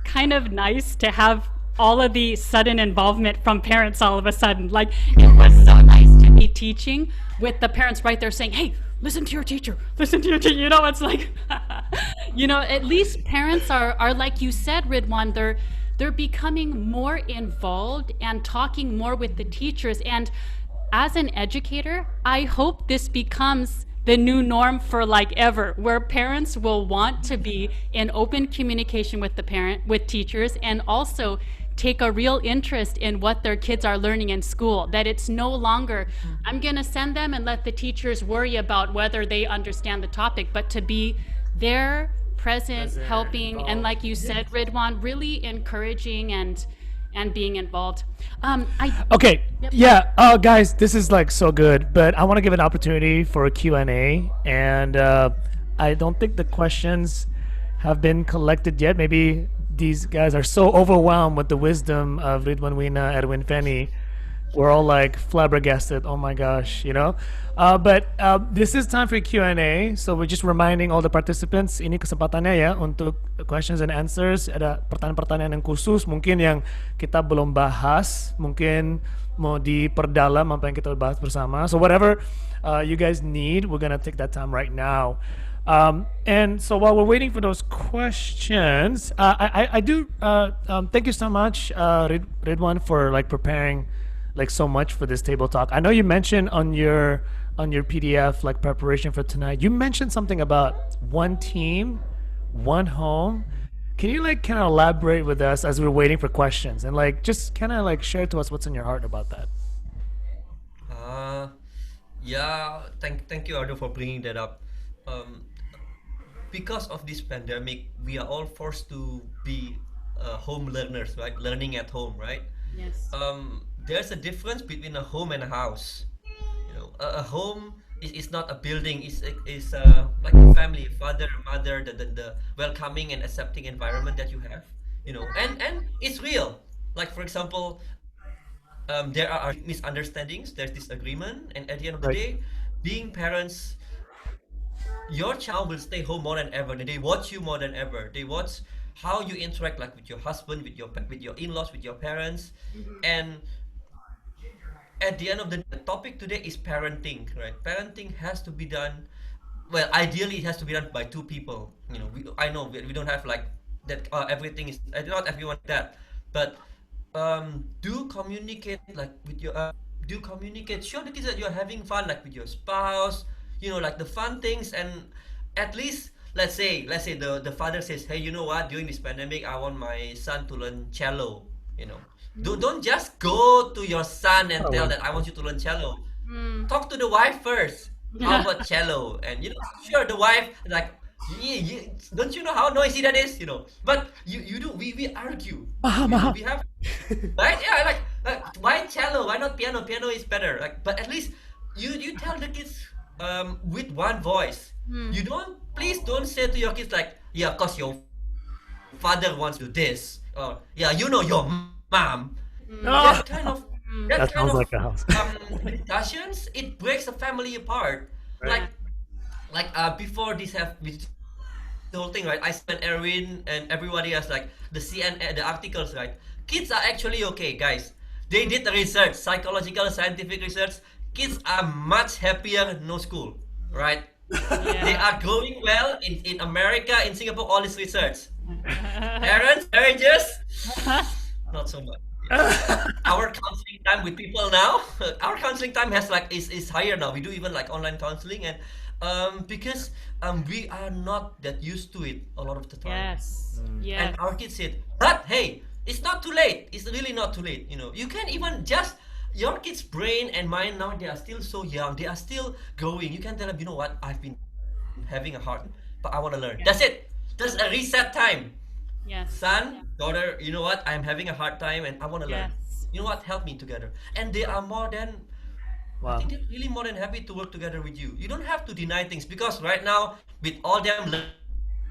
kind of nice to have all of the sudden involvement from parents all of a sudden. Like, it was so nice to be teaching with the parents right there saying, hey, listen to your teacher, listen to your teacher. It's like, at least parents are like you said, Ridwan, they're becoming more involved and talking more with the teachers. And as an educator, I hope this becomes the new norm for like ever, where parents will want to be in open communication with with teachers, and also take a real interest in what their kids are learning in school. That it's no longer, I'm going to send them and let the teachers worry about whether they understand the topic, but to be there, present, helping, and like you said, Ridwan, really encouraging and being involved. Okay. Yeah. Guys, this is like so good, but I want to give an opportunity for a Q&A, and I don't think the questions have been collected yet. Maybe these guys are so overwhelmed with the wisdom of Ridwan, Wina, Edwin, Fenny we're all like flabbergasted. Oh my gosh, you know. But this is time for Q&A. So we're just reminding all the participants, ini kesempatannya ya untuk questions and answers. Ada pertanyaan-pertanyaan yang khusus mungkin yang kita belum bahas, mungkin mau diperdalam apa yang kita bahas bersama. So whatever you guys need, we're gonna take that time right now. And so while we're waiting for those questions, I do thank you so much, Ridwan, for like preparing like so much for this table talk. I know you mentioned on your PDF like preparation for tonight. You mentioned something about one team, one home. Can you like kind of elaborate with us as we're waiting for questions and like just kind of like share to us what's in your heart about that? Uh, yeah, thank you, Ardo, for bringing that up. Um, because of this pandemic, we are all forced to be home learners, right? Learning at home, right? Yes. There's a difference between a home and a house. A home is not a building. Is like a family, father, mother, the welcoming and accepting environment that you have. And it's real. Like for example, there are misunderstandings. There's disagreement, and at the end of the Right. day, being parents, your child will stay home more than ever. They watch you more than ever. They watch how you interact, like with your husband, with your in-laws, with your parents, and at the end of the topic today is parenting, right? Parenting has to be done. Well, ideally, it has to be done by two people. I know we don't have like that. Everything is not everyone like that, but do communicate like with your do communicate. Show the kids that you're having fun, like with your spouse. Like the fun things, and at least let's say the father says, hey, you know what? During this pandemic, I want my son to learn cello. You know, don't just go to your son and Oh, tell wow. that I want you to learn cello. Talk to the wife first. How about cello? And sure, the wife like, yeah, don't you know how noisy that is? But you do. We argue. We have right? Yeah, like why cello? Why not piano? Piano is better. Like, but at least you tell the kids with one voice. You don't please don't say to your kids like, yeah, cause your father wants to do this, or yeah, your mom. Oh, That kind of that sounds like a house. discussions, it breaks the family apart. Right. Before this whole thing, right? I spent Erin and everybody else, like the CNN, the articles, right? Kids are actually okay, guys. They did the research, psychological, scientific research. Kids are much happier no school, right? They Yeah. are growing well in America, in Singapore, all this research. Parents, marriages, not so much. Our counseling time with people now, our counseling time is higher now. We do even like online counseling, and because we are not that used to it a lot of the time. Yes. And Yes. our kids said, but hey, it's not too late. It's really not too late. You can even just your kids' brain and mind now, they are still so young. They are still growing. You can tell them, you know what? I've been having a hard time, but I want to learn. That's it. That's a reset time. Yes. Son, daughter, you know what? I'm having a hard time and I want to learn. Yes. You know what? Help me together. And they are more than I Wow. think they're really more than happy to work together with you. You don't have to deny things because right now, with all them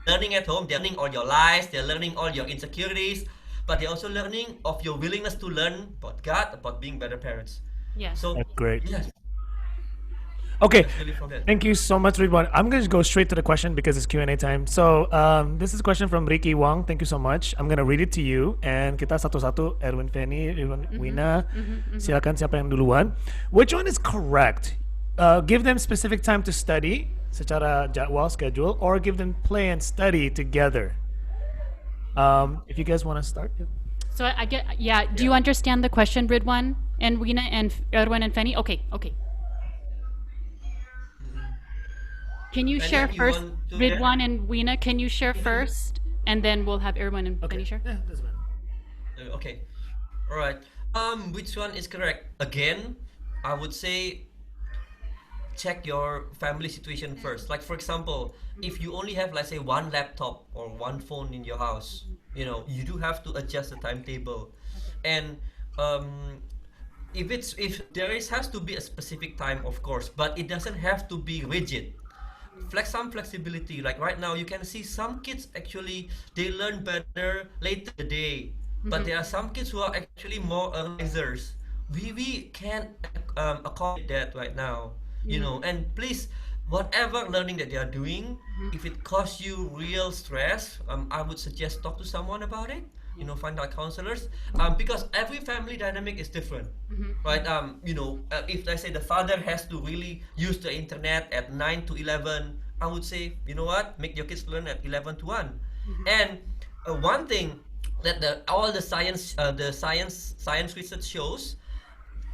learning at home, they're learning all your lies, they're learning all your insecurities, but they're also learning of your willingness to learn about God, about being better parents. Yes. So, That's great. yes, Okay. that's really from that. Thank you so much, Ridwan. I'm going to go straight to the question because it's Q&A time. So this is a question from Ricky Wang. Thank you so much. I'm going to read it to you. And kita satu-satu, Erwin, Fenny, Ridwan, Wina. Silakan siapa yang duluan. Which one is correct? Give them specific time to study, secara jadwal, schedule, or give them play and study together. If you guys want to start. Yeah. So I get, yeah. Do you understand the question, Ridwan and Wina and Erwan and Fenny? Okay. Can you Fenny, share you first, want to Ridwan and Wina? Can you share first, and then we'll have Erwan and Fenny share. Yeah, doesn't matter. Okay. All right. Which one is correct? Again, I would say check your family situation first. Like for example, if you only have, let's say, one laptop or one phone in your house, you do have to adjust the timetable. And if there has to be a specific time, of course, but it doesn't have to be rigid. Some flexibility. Like right now, you can see some kids actually they learn better later in the day, but there are some kids who are actually more risers, we can accommodate that right now, you know. And please, whatever learning that they are doing, if it causes you real stress, I would suggest talk to someone about it, you know, find out counselors, because every family dynamic is different, right? You know, if let's say the father has to really use the internet at 9 to 11, I would say, you know what, make your kids learn at 11 to 1. And one thing that all the science research shows,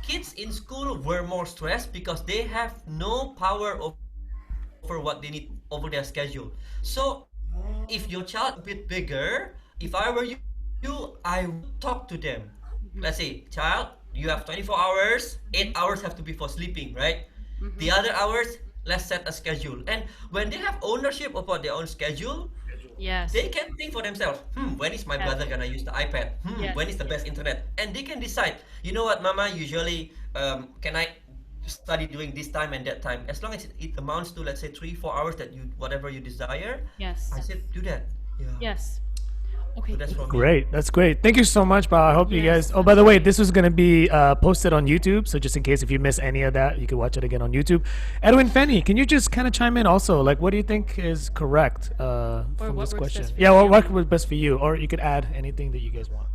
kids in school were more stressed because they have no power over what they need over their schedule. So if your child a bit bigger, if I were you, I would talk to them. Let's say, child, you have 24 hours, 8 hours have to be for sleeping, right? The other hours, let's set a schedule. And when they have ownership about their own schedule, Yes. they can think for themselves, when is my Yes. brother gonna use the iPad? Yes. When is the best internet? And they can decide, you know what, mama, usually, can I study during this time and that time? As long as it amounts to, let's say, 3, 4 hours that you, whatever you desire, Yes. I said, do that. Yeah. Yes. Okay. So that's from me. Great, that's great. Thank you so much, Bob. I hope you Yes, guys. Oh, by the way, this was going to be posted on YouTube, so just in case if you miss any of that, you can watch it again on YouTube. Edwin, Fenny, can you just kind of chime in also? Like, what do you think is correct from what this works question? best for Yeah, your what family. works best for you, or you could add anything that you guys want.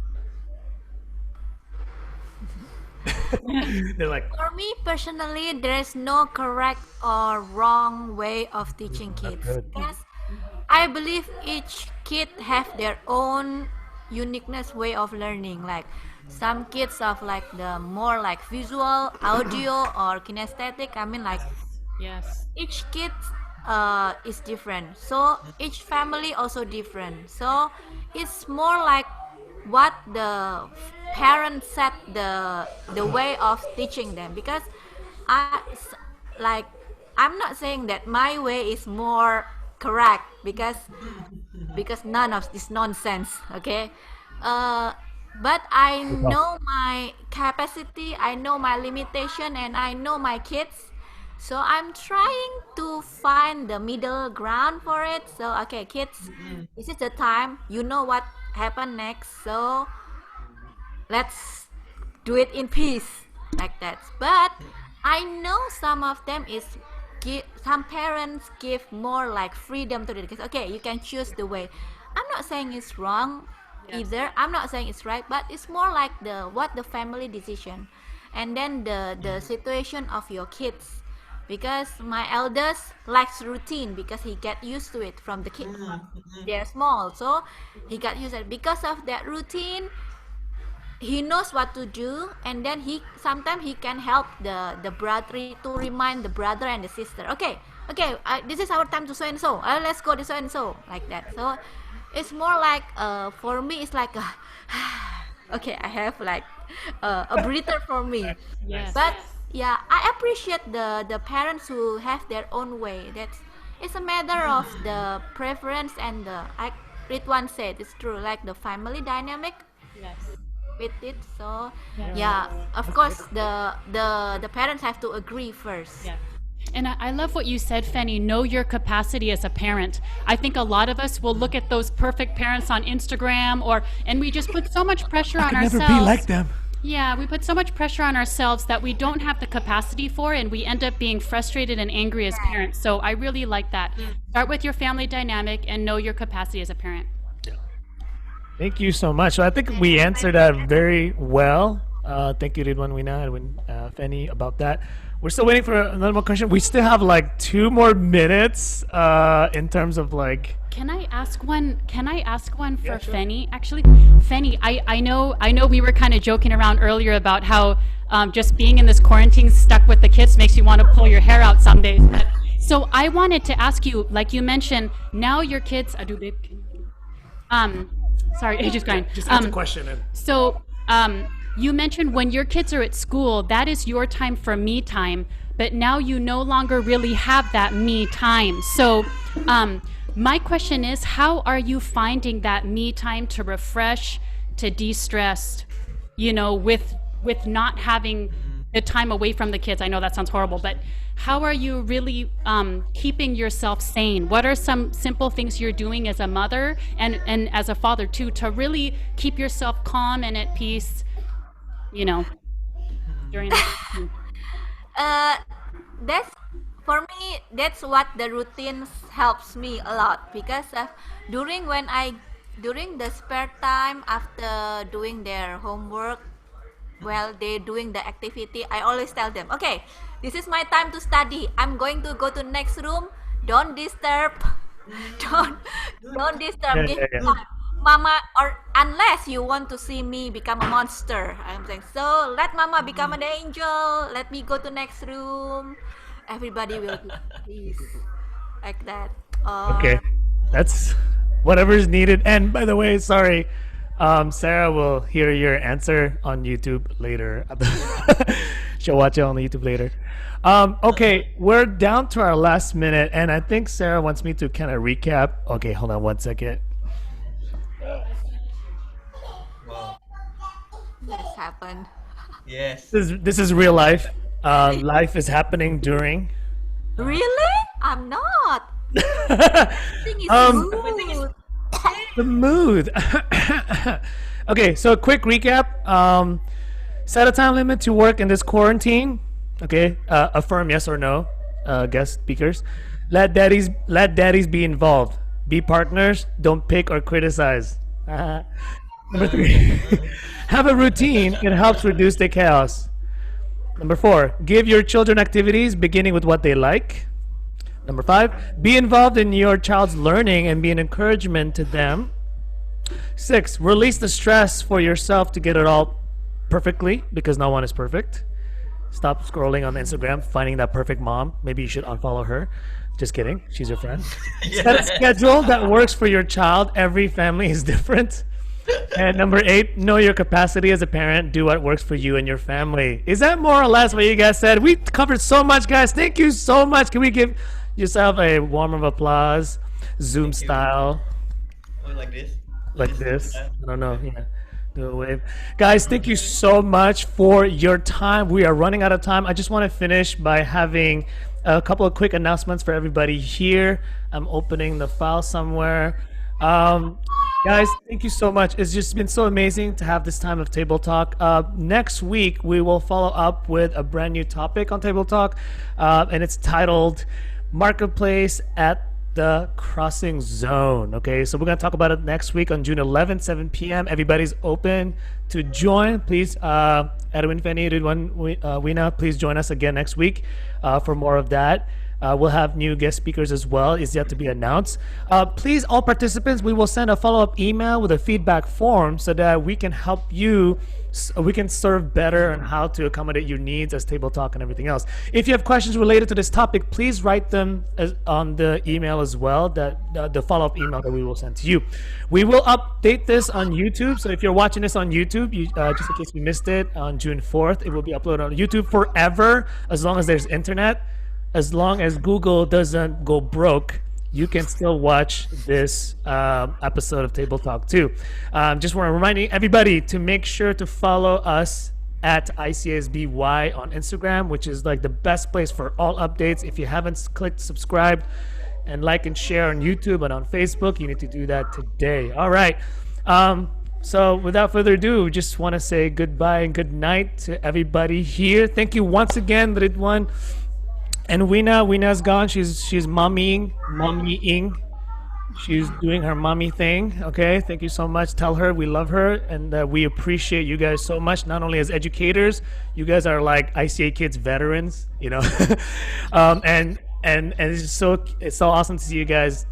They're like, For me personally, there's no correct or wrong way of teaching kids. good. Because I believe each kid have their own uniqueness way of learning. Like some kids have like the more like visual, audio, or kinesthetic. I mean like Yes. each kid is different, so each family also different, so it's more like what the parents set the way of teaching them. Because like I'm not saying that my way is more correct, because none of this nonsense, okay. uh, but I know my capacity, I know my limitation, and I know my kids, so I'm trying to find the middle ground for it. So okay, kids, this is the time, you know what happened next, so let's do it in peace, like that. But I know some of them is some parents give more like freedom to the kids. Okay, you can choose the way. I'm not saying it's wrong either, I'm not saying it's right, but it's more like the family decision, and then the situation of your kids. Because my eldest likes routine, because he get used to it from the kid, they're small, so he got used to it. Because of that routine, he knows what to do, and then he sometimes he can help the brother to remind the brother and the sister, okay, okay, this is our time to so and so, let's go to so and so, like that. So it's more like for me it's like okay, I have like a breather for me. Yes. But yeah, I appreciate the parents who have their own way. That's it's a matter of the preference, and the like Ridwan said, it's true, like the family dynamic Yes. with it. So Yeah. yeah, of course the parents have to agree first. Yeah. And I love what you said, Fenny. Know your capacity as a parent. I think a lot of us will look at those perfect parents on Instagram, and we just put so much pressure on I could ourselves. never be like them. Yeah, we put so much pressure on ourselves that we don't have the capacity for, and we end up being frustrated and angry as parents. So I really like that. Start with your family dynamic and know your capacity as a parent. Thank you so much. So I think we answered that very well. Thank you, Ridwan, Wina, Edwin, Fenny, about that. We're still waiting for another more question. We still have like 2 more minutes in terms of like. Can I ask one? Can I ask one for Yeah, sure. Fenny? Actually, Fenny, I know we were kind of joking around earlier about how just being in this quarantine stuck with the kids makes you want to pull your hair out some days. But, so I wanted to ask you, like you mentioned, now your kids. Adu, babe. Sorry, just going. Just answer the question. And So, you mentioned when your kids are at school, that is your time for me time, but now you no longer really have that me time. So, my question is, how are you finding that me time to refresh, to de-stress, with not having the time away from the kids? I know that sounds horrible, but how are you really keeping yourself sane? What are some simple things you're doing as a mother and as a father too, to really keep yourself calm and at peace? during the day? uh, that's for me. That's what the routines helps me a lot because during when I during the spare time after doing their homework, while they doing the activity, I always tell them, okay, this is my time to study. I'm going to go to next room. Don't disturb. don't Good. don't disturb. Yeah, Give yeah, me yeah. time. Mama, or unless you want to see me become a monster, I'm saying, so let mama become an angel. Let me go to next room. Everybody will be peace like that. Okay, Or that's whatever is needed. And by the way, sorry, Sarah will hear your answer on YouTube later. She'll watch it on YouTube later. Okay, we're down to our last minute, and I think Sarah wants me to kind of recap. Okay, hold on one second. Wow. this happened. Yes. This is real life. Life is happening during. Really? I'm not. Everything is Everything is good. The mood. Okay, so a quick recap. Set a time limit to work in this quarantine. Okay, affirm yes or no. Guest speakers. Let daddies be involved. Be partners. Don't pick or criticize. Number three, have a routine. It helps reduce the chaos. Number four, give your children activities beginning with what they like. Number five, be involved in your child's learning and be an encouragement to them. Six, release the stress for yourself to get it all perfectly because no one is perfect. Stop scrolling on Instagram, finding that perfect mom. Maybe you should unfollow her. Just kidding. She's your friend. Set a schedule that works for your child. Every family is different. And number eight, know your capacity as a parent. Do what works for you and your family. Is that more or less what you guys said? We covered so much, guys. Thank you so much. Can we give yourself a warm of applause? Zoom style. oh, like this. Like this. I don't know. Yeah. Do a wave. Guys, thank you so much for your time. We are running out of time. I just want to finish by having a couple of quick announcements for everybody here. I'm opening the file somewhere. Guys, thank you so much. It's just been so amazing to have this time of Table Talk. Next week, we will follow up with a brand new topic on Table Talk, and it's titled Marketplace at the Crossing Zone. Okay, so we're going to talk about it next week on June 11th, 7 p.m. Everybody's open to join. Please, Edwin, Fenny, Ridwan, Wina, please join us again next week for more of that. We'll have new guest speakers as well. It's yet to be announced. Please, all participants, we will send a follow-up email with a feedback form so that we can help you. We can serve better on how to accommodate your needs as Table Talk and everything else. If you have questions related to this topic, please write them on the email as well, the follow-up email that we will send to you. We will update this on YouTube. So if you're watching this on YouTube, just in case you missed it, on June 4th, it will be uploaded on YouTube forever as long as there's internet. As long as Google doesn't go broke, you can still watch this episode of Table Talk too. Just want to remind everybody to make sure to follow us at ICSBY on Instagram, which is like the best place for all updates. If you haven't clicked subscribe and like and share on YouTube and on Facebook, you need to do that today. All right. So without further ado, just want to say goodbye and good night to everybody here. Thank you once again, Ridwan. And Wina's gone. She's mommying. She's doing her mommy thing. Okay, thank you so much. Tell her we love her and that we appreciate you guys so much. Not only as educators, you guys are like ICA Kids veterans, you know. And it's so awesome to see you guys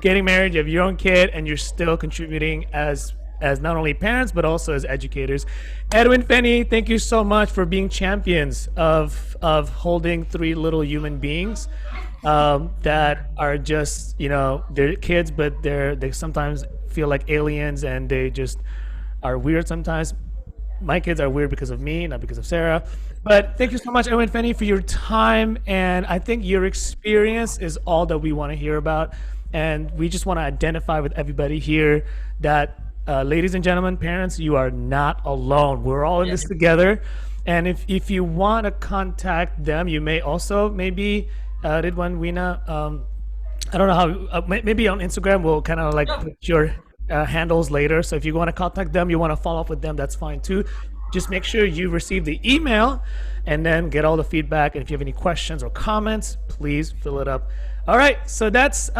getting married. You have your own kid, and you're still contributing as not only parents but also as educators. Edwin, Fenny, thank you so much for being champions of holding three little human beings that are just, you know, they're kids, but they sometimes feel like aliens and they just are weird sometimes. My kids are weird because of me, not because of Sarah. But thank you so much, Edwin, Fenny, for your time. And I think your experience is all that we want to hear about. And we just want to identify with everybody here that ladies and gentlemen, parents, you are not alone. We're all in this together. And if you want to contact them, you may also maybe Ridwan, Wina, I don't know how, maybe on Instagram we'll kind of like put your handles later. So if you want to contact them, you want to follow up with them, that's fine too. Just make sure you receive the email and then get all the feedback. And if you have any questions or comments, please fill it up. All right, so that's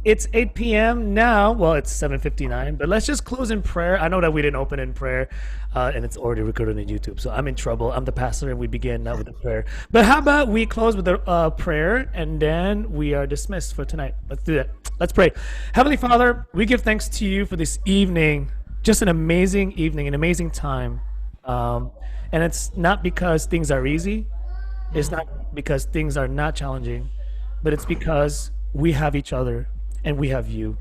it's 8 p.m. now. Well, it's 7:59, but let's just close in prayer. I know that we didn't open in prayer, and it's already recorded on YouTube, so I'm in trouble. I'm the pastor, and we begin now with a prayer. But how about we close with a prayer, and then we are dismissed for tonight. Let's do that. Let's pray. Heavenly Father, we give thanks to you for this evening. Just an amazing evening, an amazing time. And it's not because things are easy. It's not because things are not challenging, but it's because we have each other and we have you.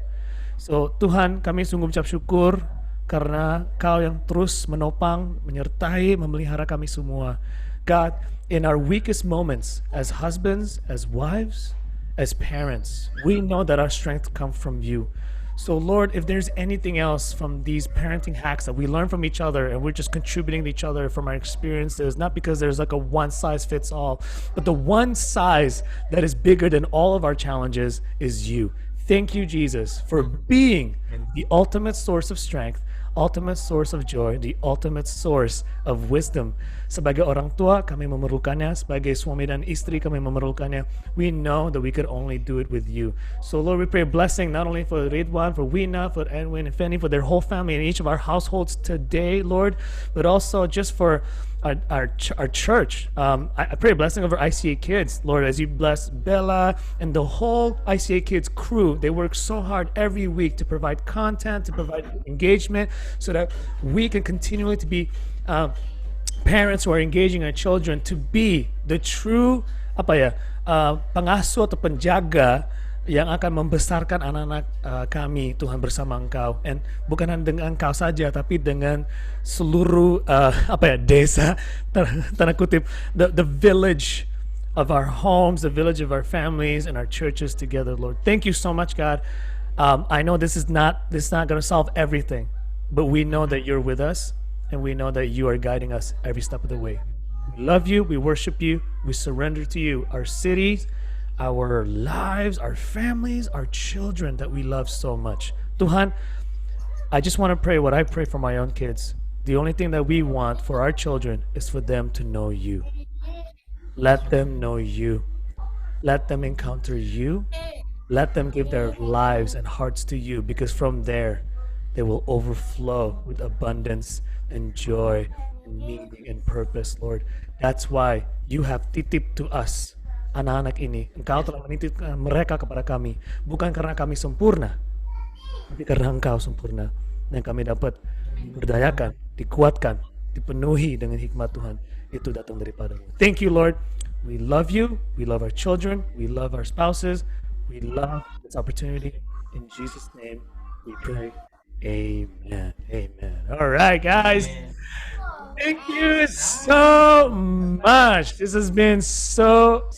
So Tuhan, kami sungguh ucap syukur karena Kau yang terus menopang, menyertai, memelihara kami semua. God, in our weakest moments as husbands, as wives, as parents, we know that our strength comes from you. So Lord, if there's anything else from these parenting hacks that we learn from each other and we're just contributing to each other from our experiences, not because there's like a one size fits all, but the one size that is bigger than all of our challenges is you. Thank you, Jesus, for being the ultimate source of strength, ultimate source of joy, the ultimate source of wisdom. Sebagai orang tua, kami memerlukannya. Sebagai suami dan istri, kami memerlukannya. We know that we could only do it with you. So Lord, we pray a blessing not only for Ridwan, for Wina, for Erin and Fenny, for their whole family and each of our households today, Lord, but also just for our church. I pray a blessing over ICA Kids, Lord, as you bless Bella and the whole ICA Kids crew. They work so hard every week to provide content, to provide engagement, so that we can continually to be parents who are engaging our children to be the true pengasuh atau penjaga yang akan membesarkan anak-anak kami, Tuhan, bersama Engkau. And bukan hanya dengan Engkau saja, tapi dengan seluruh desa, tanda kutip, the village of our homes, the village of our families and our churches together, Lord. Thank you so much, God. I know this is not going to solve everything, but we know that you're with us, and we know that you are guiding us every step of the way. We love you, we worship you, we surrender to you our cities, our lives, our families, our children that we love so much. Tuhan, I just want to pray what I pray for my own kids. The only thing that we want for our children is for them to know you. Let them know you. Let them encounter you. Let them give their lives and hearts to you, because from there they will overflow with abundance and joy and meaning and purpose, Lord. That's why you have titip to us anak-anak ini. Engkau telah menitipkan mereka kepada kami, bukan karena kami sempurna, tapi karena Engkau sempurna, dan kami dapat diberdayakan, dikuatkan, dipenuhi dengan hikmat Tuhan. Itu datang daripada-Mu. Thank you, Lord. We love you. We love our children. We love our spouses. We love this opportunity. In Jesus' name we pray. Amen. Amen. All right, guys. Thank you so much. This has been so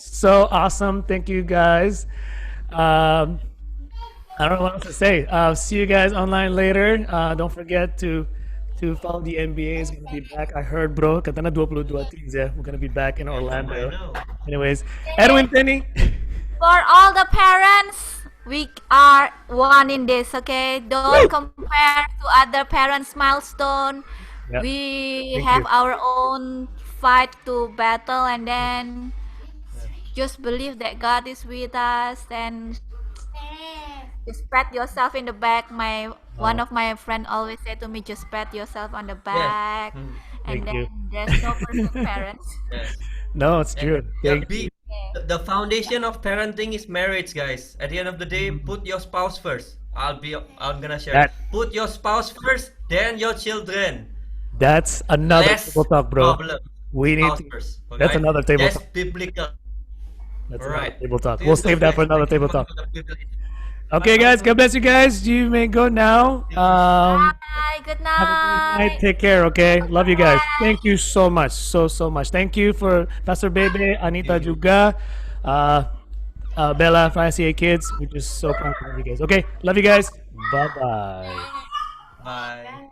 awesome. Thank you, guys. I don't know what else to say. See you guys online later. Don't forget to follow the NBA. Is going to be back. I heard, bro. Katana 22 teams. Yeah, we're going to be back in Orlando. Anyways, Edwin, Fenny. For all the parents, we are one in this, okay? Don't compare to other parents' milestone. Yep. We Thank have you. our own fight to battle, and then just believe that God is with us, and just pat yourself in the back. One of my friend always said to me, just pat yourself on the back, and Thank then you. there's no perfect parents. Yes. No, it's true. Thank you. The foundation of parenting is marriage, guys. At the end of the day, put your spouse first. I'm gonna share. That- Put your spouse first, then your children. That's another Less table talk, bro. problem. We need Spouse to, first. Okay? that's another table That's talk. biblical. That's All another right. table talk. We'll save that for another table talk. Okay, Bye. guys. God bless you guys. You may go now. Bye. Good Have a good night. night. Take care, okay? Love you guys. Thank you so much. So much. Thank you for Pastor Bebe, Anita juga, Bella from ICA Kids. We're just so proud of you guys. Okay, love you guys. Bye-bye. Bye.